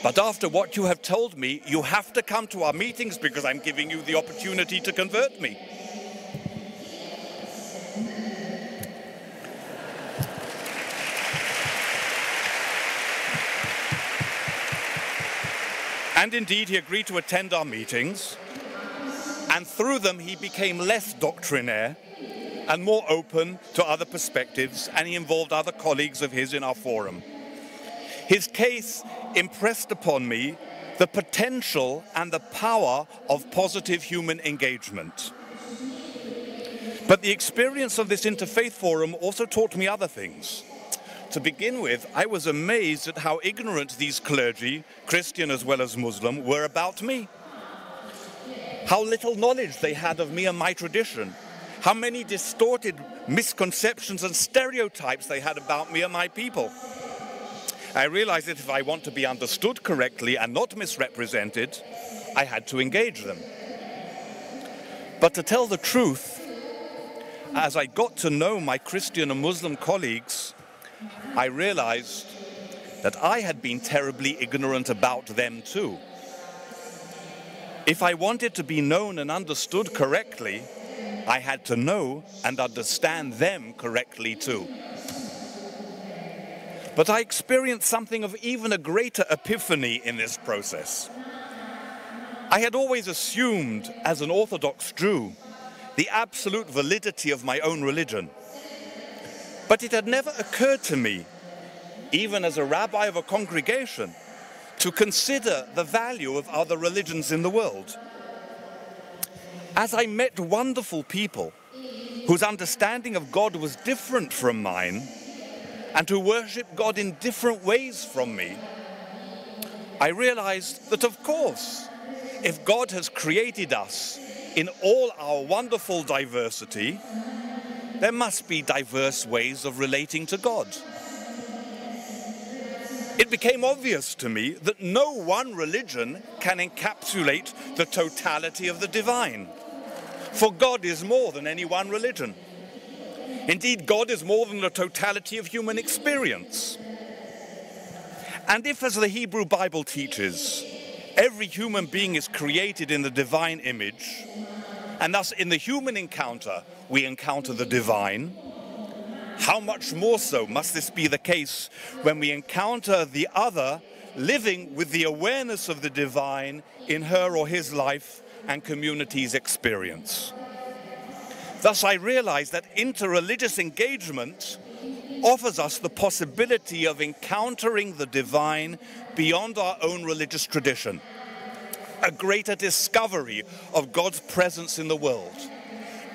But after what you have told me, you have to come to our meetings because I'm giving you the opportunity to convert me." And indeed, he agreed to attend our meetings, and through them he became less doctrinaire and more open to other perspectives, and he involved other colleagues of his in our forum. His case impressed upon me the potential and the power of positive human engagement. But the experience of this interfaith forum also taught me other things. To begin with, I was amazed at how ignorant these clergy, Christian as well as Muslim, were about me. How little knowledge they had of me and my tradition. How many distorted misconceptions and stereotypes they had about me and my people. I realized that if I want to be understood correctly and not misrepresented, I had to engage them. But to tell the truth, as I got to know my Christian and Muslim colleagues, I realized that I had been terribly ignorant about them too. If I wanted to be known and understood correctly, I had to know and understand them correctly too. But I experienced something of even a greater epiphany in this process. I had always assumed, as an Orthodox Jew, the absolute validity of my own religion. But it had never occurred to me, even as a rabbi of a congregation, to consider the value of other religions in the world. As I met wonderful people whose understanding of God was different from mine and who worship God in different ways from me, I realized that, of course, if God has created us in all our wonderful diversity, there must be diverse ways of relating to God. It became obvious to me that no one religion can encapsulate the totality of the divine. For God is more than any one religion. Indeed, God is more than the totality of human experience. And if, as the Hebrew Bible teaches, every human being is created in the divine image, and thus in the human encounter we encounter the divine, how much more so must this be the case when we encounter the other living with the awareness of the divine in her or his life and community's experience. Thus, I realize that interreligious engagement offers us the possibility of encountering the divine beyond our own religious tradition, a greater discovery of God's presence in the world.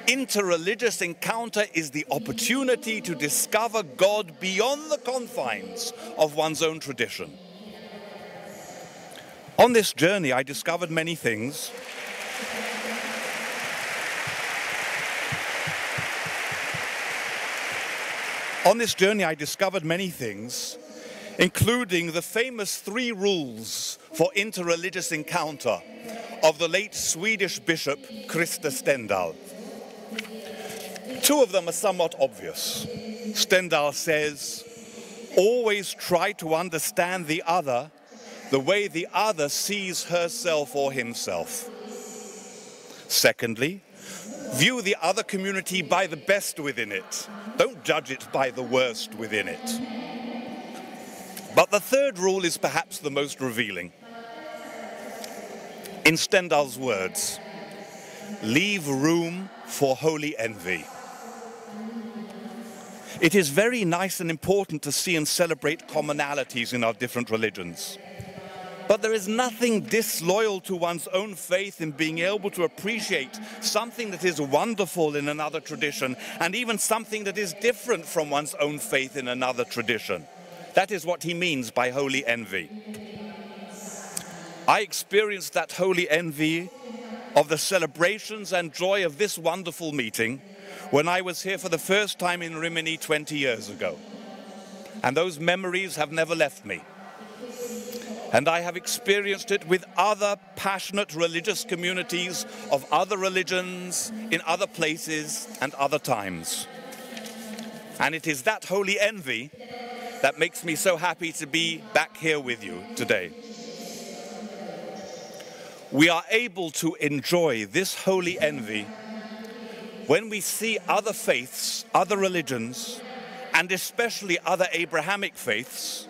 Interreligious encounter is the opportunity to discover God beyond the confines of one's own tradition. On this journey, I discovered many things. Including the famous 3 rules for interreligious encounter of the late Swedish bishop Christer Stendahl. 2 of them are somewhat obvious. Stendahl says, always try to understand the other the way the other sees herself or himself. Secondly, view the other community by the best within it. Don't judge it by the worst within it. But the 3rd rule is perhaps the most revealing. In Stendahl's words, leave room for holy envy. It is very nice and important to see and celebrate commonalities in our different religions. But there is nothing disloyal to one's own faith in being able to appreciate something that is wonderful in another tradition, and even something that is different from one's own faith in another tradition. That is what he means by holy envy. I experienced that holy envy of the celebrations and joy of this wonderful meeting when I was here for the first time in Rimini 20 years ago. And those memories have never left me. And I have experienced it with other passionate religious communities of other religions in other places and other times. And it is that holy envy that makes me so happy to be back here with you today. We are able to enjoy this holy envy when we see other faiths, other religions, and especially other Abrahamic faiths,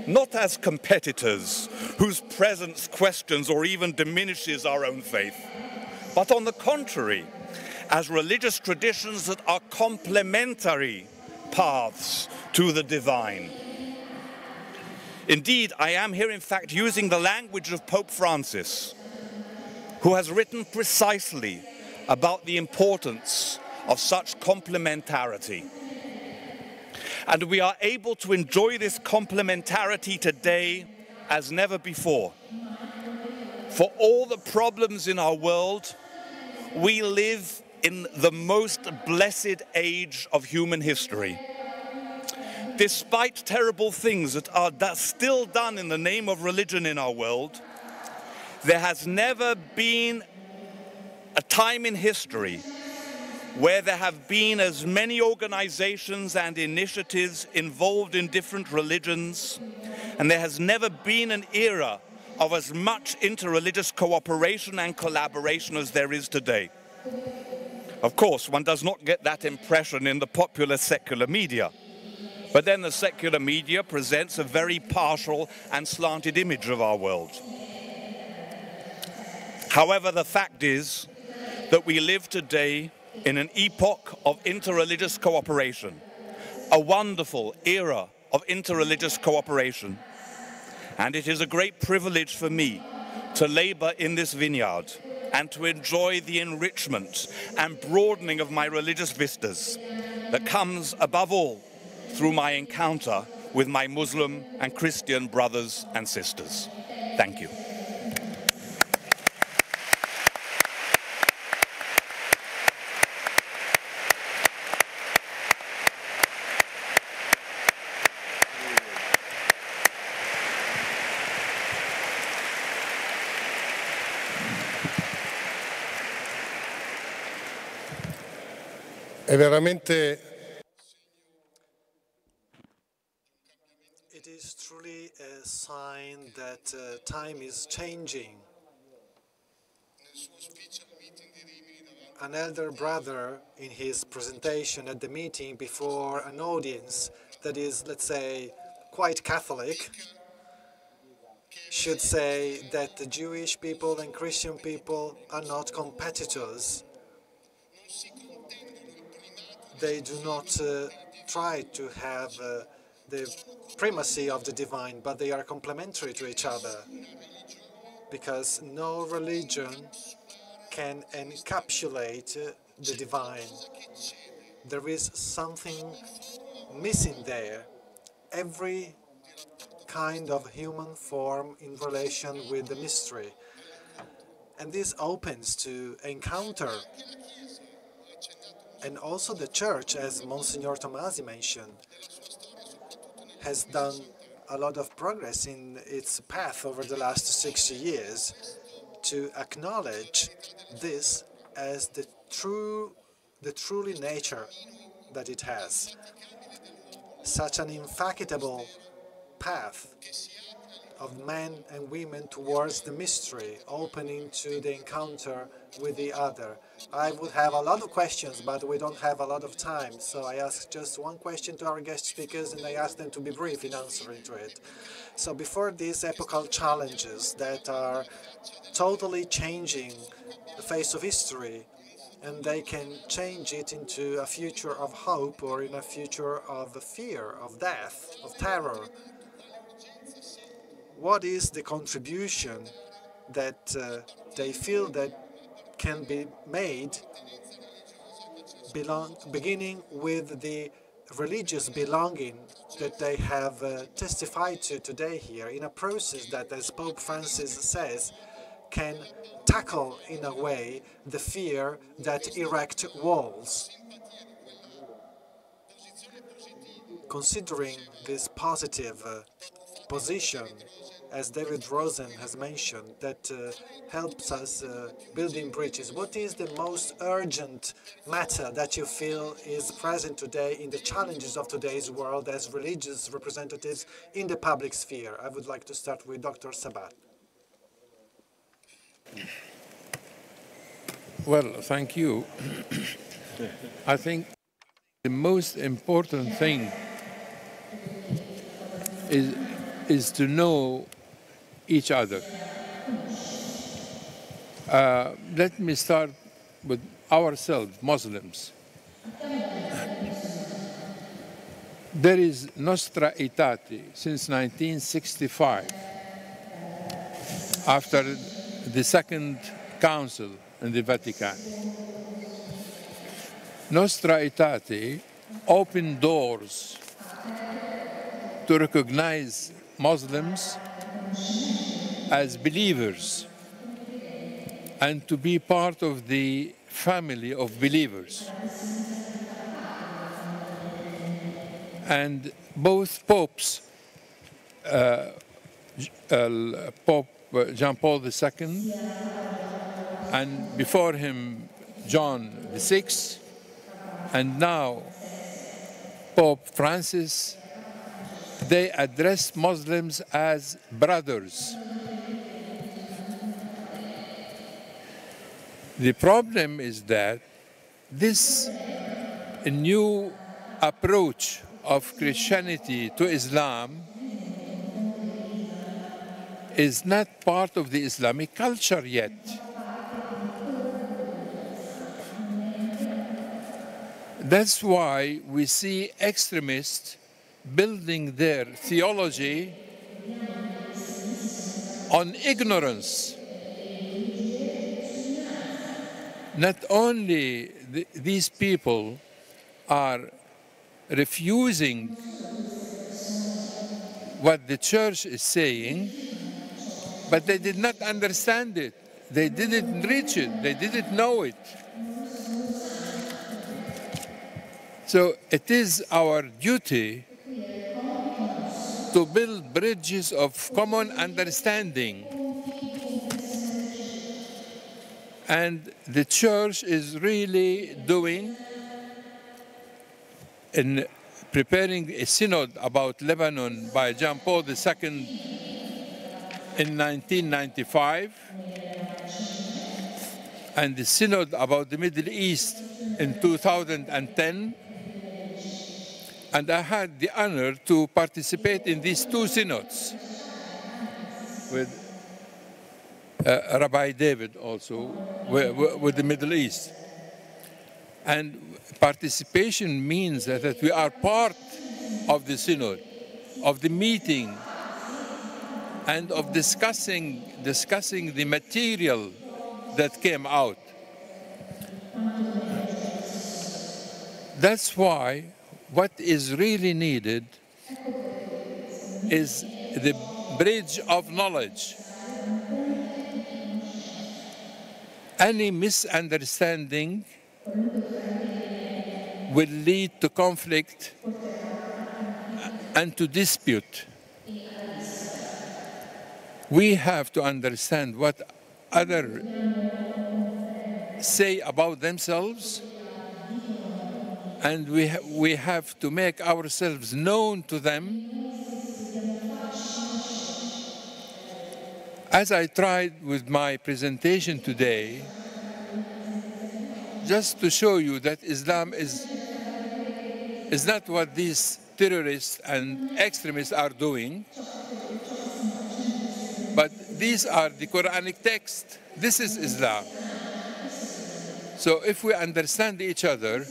not as competitors whose presence questions or even diminishes our own faith, but on the contrary, as religious traditions that are complementary paths to the divine. Indeed, I am here in fact using the language of Pope Francis, who has written precisely about the importance of such complementarity. And we are able to enjoy this complementarity today as never before. For all the problems in our world, we live in the most blessed age of human history. Despite terrible things that are still done in the name of religion in our world, there has never been a time in history where there have been as many organizations and initiatives involved in different religions, and there has never been an era of as much interreligious cooperation and collaboration as there is today. Of course, one does not get that impression in the popular secular media, but then the secular media presents a very partial and slanted image of our world. However, the fact is that we live today in an epoch of interreligious cooperation, a wonderful era of interreligious cooperation. And it is a great privilege for me to labor in this vineyard and to enjoy the enrichment and broadening of my religious vistas that comes above all through my encounter with my Muslim and Christian brothers and sisters. Thank you. È veramente It is truly a sign that time is changing. An elder brother, in his presentation at the meeting before an audience that is, let's say, quite Catholic, should say that the Jewish people and Christian people are not competitors. They do not try to have the primacy of the divine, but they are complementary to each other, because no religion can encapsulate the divine. There is something missing there. Every kind of human form in relation with the mystery. And this opens to encounter. And also the Church, as Msgr Tomasi mentioned, has done a lot of progress in its path over the last 60 years to acknowledge this as the truly nature that it has. Such an infatigable path of men and women towards the mystery, opening to the encounter with the other. I would have a lot of questions, but we don't have a lot of time, so I ask just one question to our guest speakers, and I ask them to be brief in answering to it. So before these epochal challenges that are totally changing the face of history, and they can change it into a future of hope or in a future of fear, of death, of terror, what is the contribution that they feel that can be made beginning with the religious belonging that they have testified to today here in a process that, as Pope Francis says, can tackle in a way the fear that erect walls. Considering this positive position, as David Rosen has mentioned, that helps us building bridges, what is the most urgent matter that you feel is present today in the challenges of today's world as religious representatives in the public sphere? I would like to start with Dr. Sabat. Well, thank you. I think the most important thing is to know each other. Let me start with ourselves, Muslims. There is Nostra Aetate since 1965, after the Second Council in the Vatican. Nostra Aetate opened doors to recognize Muslims as believers and to be part of the family of believers. And both popes, Pope John Paul II and before him John VI, and now Pope Francis, they address Muslims as brothers. The problem is that this new approach of Christianity to Islam is not part of the Islamic culture yet. That's why we see extremists building their theology on ignorance. Not only these people are refusing what the church is saying, but they did not understand it. They didn't reach it. They didn't know it. So it is our duty to build bridges of common understanding. And the church is really doing in preparing a synod about Lebanon by John Paul II in 1995, and the synod about the Middle East in 2010. And I had the honor to participate in these two synods with Rabbi David also, with the Middle East. And participation means that we are part of the synod, of the meeting, and of discussing the material that came out. That's why what is really needed is the bridge of knowledge. Any misunderstanding will lead to conflict and to dispute. We have to understand what others say about themselves, and we have to make ourselves known to them. As I tried with my presentation today, just to show you that Islam is not what these terrorists and extremists are doing, but these are the Quranic texts. This is Islam. So if we understand each other,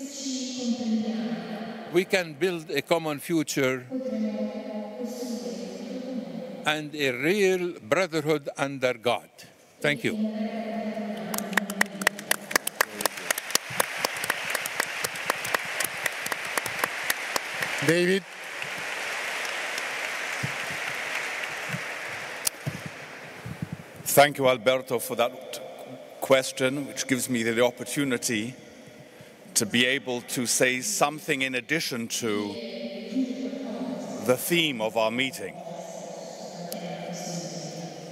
we can build a common future and a real brotherhood under God. Thank you. David. Thank you, Alberto, for that question, which gives me the opportunity to be able to say something in addition to the theme of our meeting.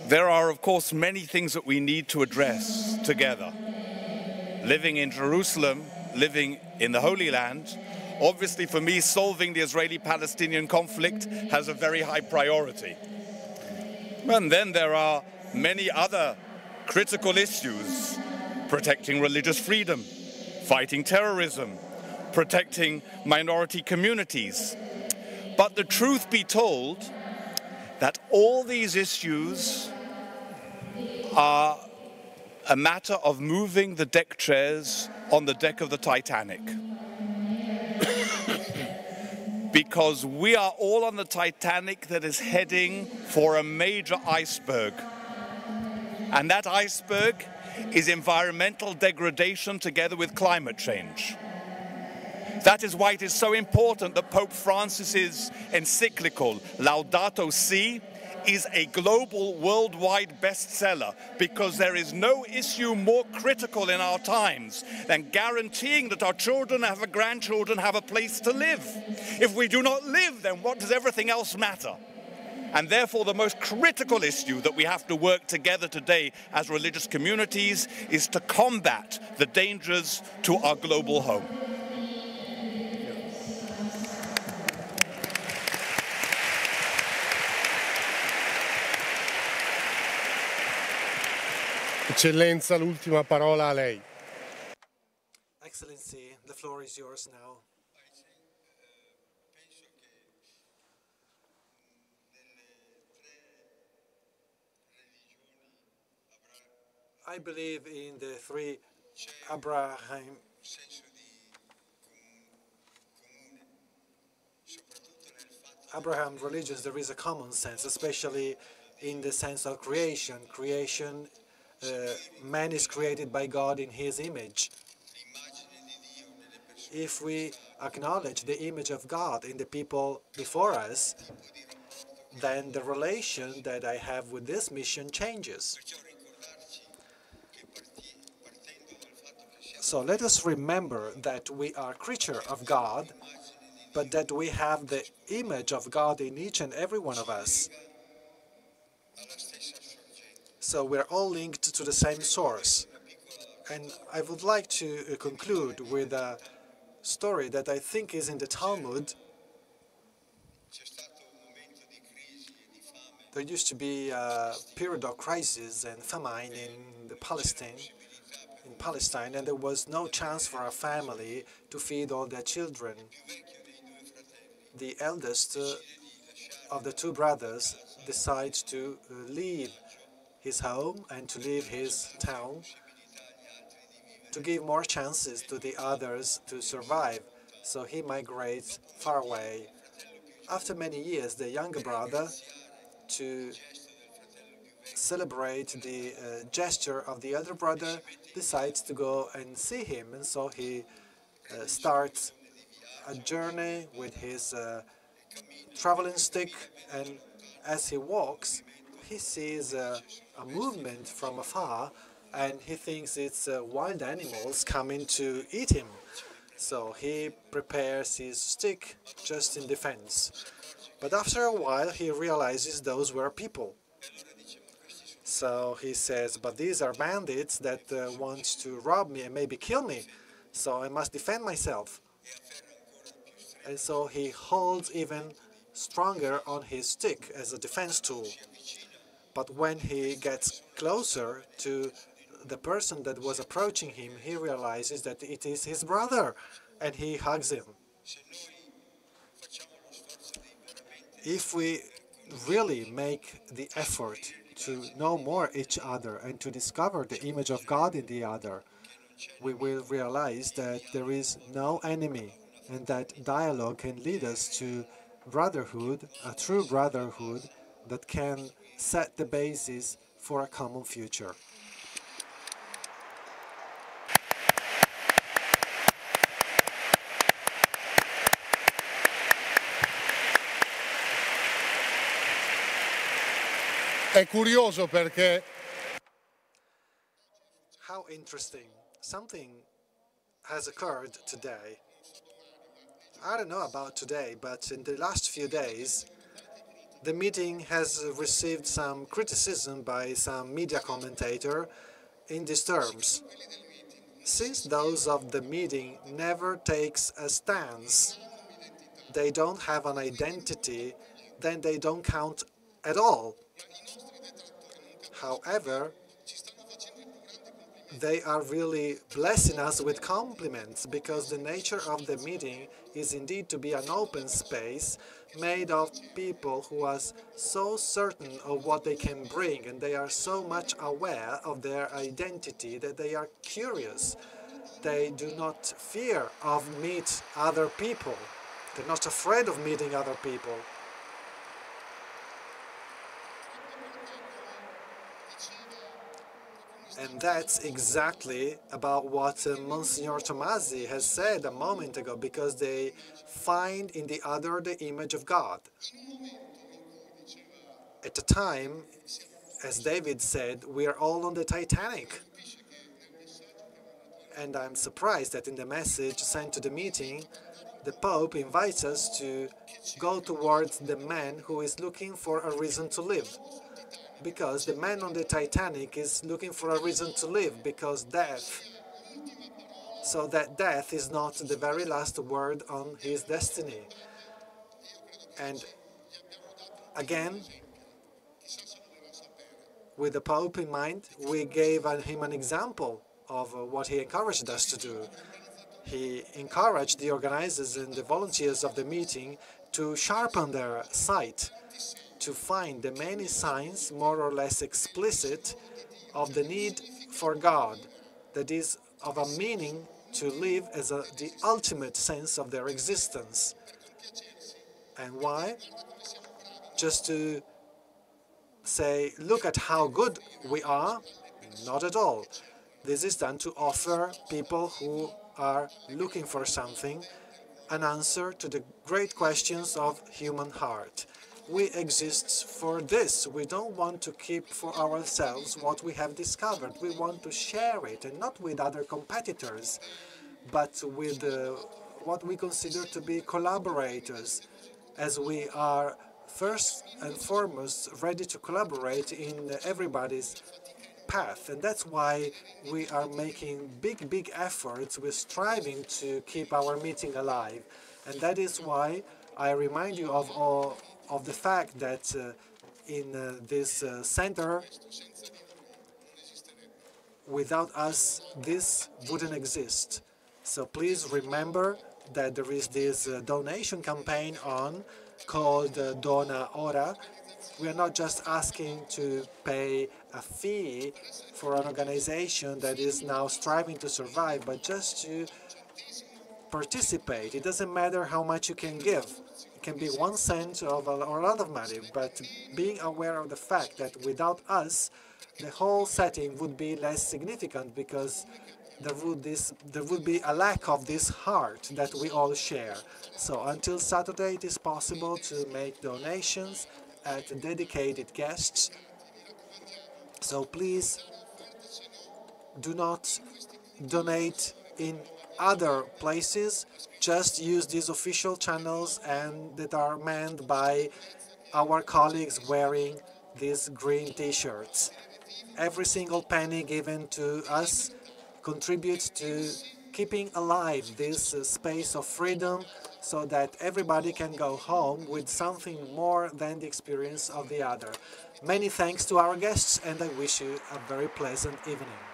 There are, of course, many things that we need to address together. Living in Jerusalem, living in the Holy Land, obviously for me, solving the Israeli-Palestinian conflict has a very high priority. And then there are many other critical issues: protecting religious freedom, fighting terrorism, protecting minority communities. But the truth be told, that all these issues are a matter of moving the deck chairs on the deck of the Titanic. Because we are all on the Titanic that is heading for a major iceberg. And that iceberg is environmental degradation together with climate change. That is why it is so important that Pope Francis's encyclical Laudato Si is a global, worldwide bestseller, because there is no issue more critical in our times than guaranteeing that our children and our grandchildren have a place to live. If we do not live, then what does everything else matter? And therefore, the most critical issue that we have to work together today as religious communities is to combat the dangers to our global home. Eccellenza, l'ultima parola a lei. Excellency, the floor is yours now. I believe in the three Abraham religions. There is a common sense, especially in the sense of creation. Man is created by God in his image. If we acknowledge the image of God in the people before us, then the relation that I have with this mission changes. So let us remember that we are creatures of God, but that we have the image of God in each and every one of us. So we're all linked to the same source. And I would like to conclude with a story that I think is in the Talmud. There used to be a period of crisis and famine in Palestine, and there was no chance for a family to feed all their children. The eldest of the two brothers decides to leave his home and to leave his town to give more chances to the others to survive. So he migrates far away. After many years, the younger brother, to celebrate the gesture of the elder brother, decides to go and see him. And so he starts a journey with his traveling stick, and as he walks, he sees a movement from afar, and he thinks it's wild animals coming to eat him. So he prepares his stick just in defense. But after a while, he realizes those were people. So he says, but these are bandits that want to rob me and maybe kill me, so I must defend myself. And so he holds even stronger on his stick as a defense tool. But when he gets closer to the person that was approaching him, he realizes that it is his brother, and he hugs him. If we really make the effort to know more each other and to discover the image of God in the other, we will realize that there is no enemy, and that dialogue can lead us to brotherhood, a true brotherhood, that can set the basis for a common future. È curioso perché How interesting. Something has occurred today. I don't know about today, but in the last few days, the meeting has received some criticism by some media commentator in these terms. Since those of the meeting never takes a stance, they don't have an identity, then they don't count at all. However, they are really blessing us with compliments, because the nature of the meeting is indeed to be an open space made of people who are so certain of what they can bring, and they are so much aware of their identity that they are curious. They do not fear of meet other people. They're not afraid of meeting other people. And that's exactly about what Msgr Tomasi has said a moment ago, because they find in the other the image of God. At the time, as David said, we are all on the Titanic. And I'm surprised that in the message sent to the meeting, the Pope invites us to go towards the man who is looking for a reason to live. Because the man on the Titanic is looking for a reason to live, because death. So that death is not the very last word on his destiny. And again, with the Pope in mind, we gave him an example of what he encouraged us to do. He encouraged the organizers and the volunteers of the meeting to sharpen their sight, to find the many signs, more or less explicit, of the need for God, that is, of a meaning to live as the ultimate sense of their existence. And why? Just to say, look at how good we are? Not at all. This is done to offer people who are looking for something an answer to the great questions of human heart. We exist for this. We don't want to keep for ourselves what we have discovered. We want to share it, and not with other competitors, but with what we consider to be collaborators, as we are first and foremost ready to collaborate in everybody's path. And that's why we are making big efforts. We're striving to keep our meeting alive. And that is why I remind you of the fact that in this center, without us, this wouldn't exist. So please remember that there is this donation campaign on called Dona Ora. We are not just asking to pay a fee for an organization that is now striving to survive, but just to participate. It doesn't matter how much you can give. It can be 1 cent or a lot of money, but being aware of the fact that without us, the whole setting would be less significant, because there would be a lack of this heart that we all share. So until Saturday, it is possible to make donations at dedicated guests. So please do not donate in other places. Just use these official channels and that are manned by our colleagues wearing these green t-shirts. Every single penny given to us contributes to keeping alive this space of freedom, so that everybody can go home with something more than the experience of the other. Many thanks to our guests, and I wish you a very pleasant evening.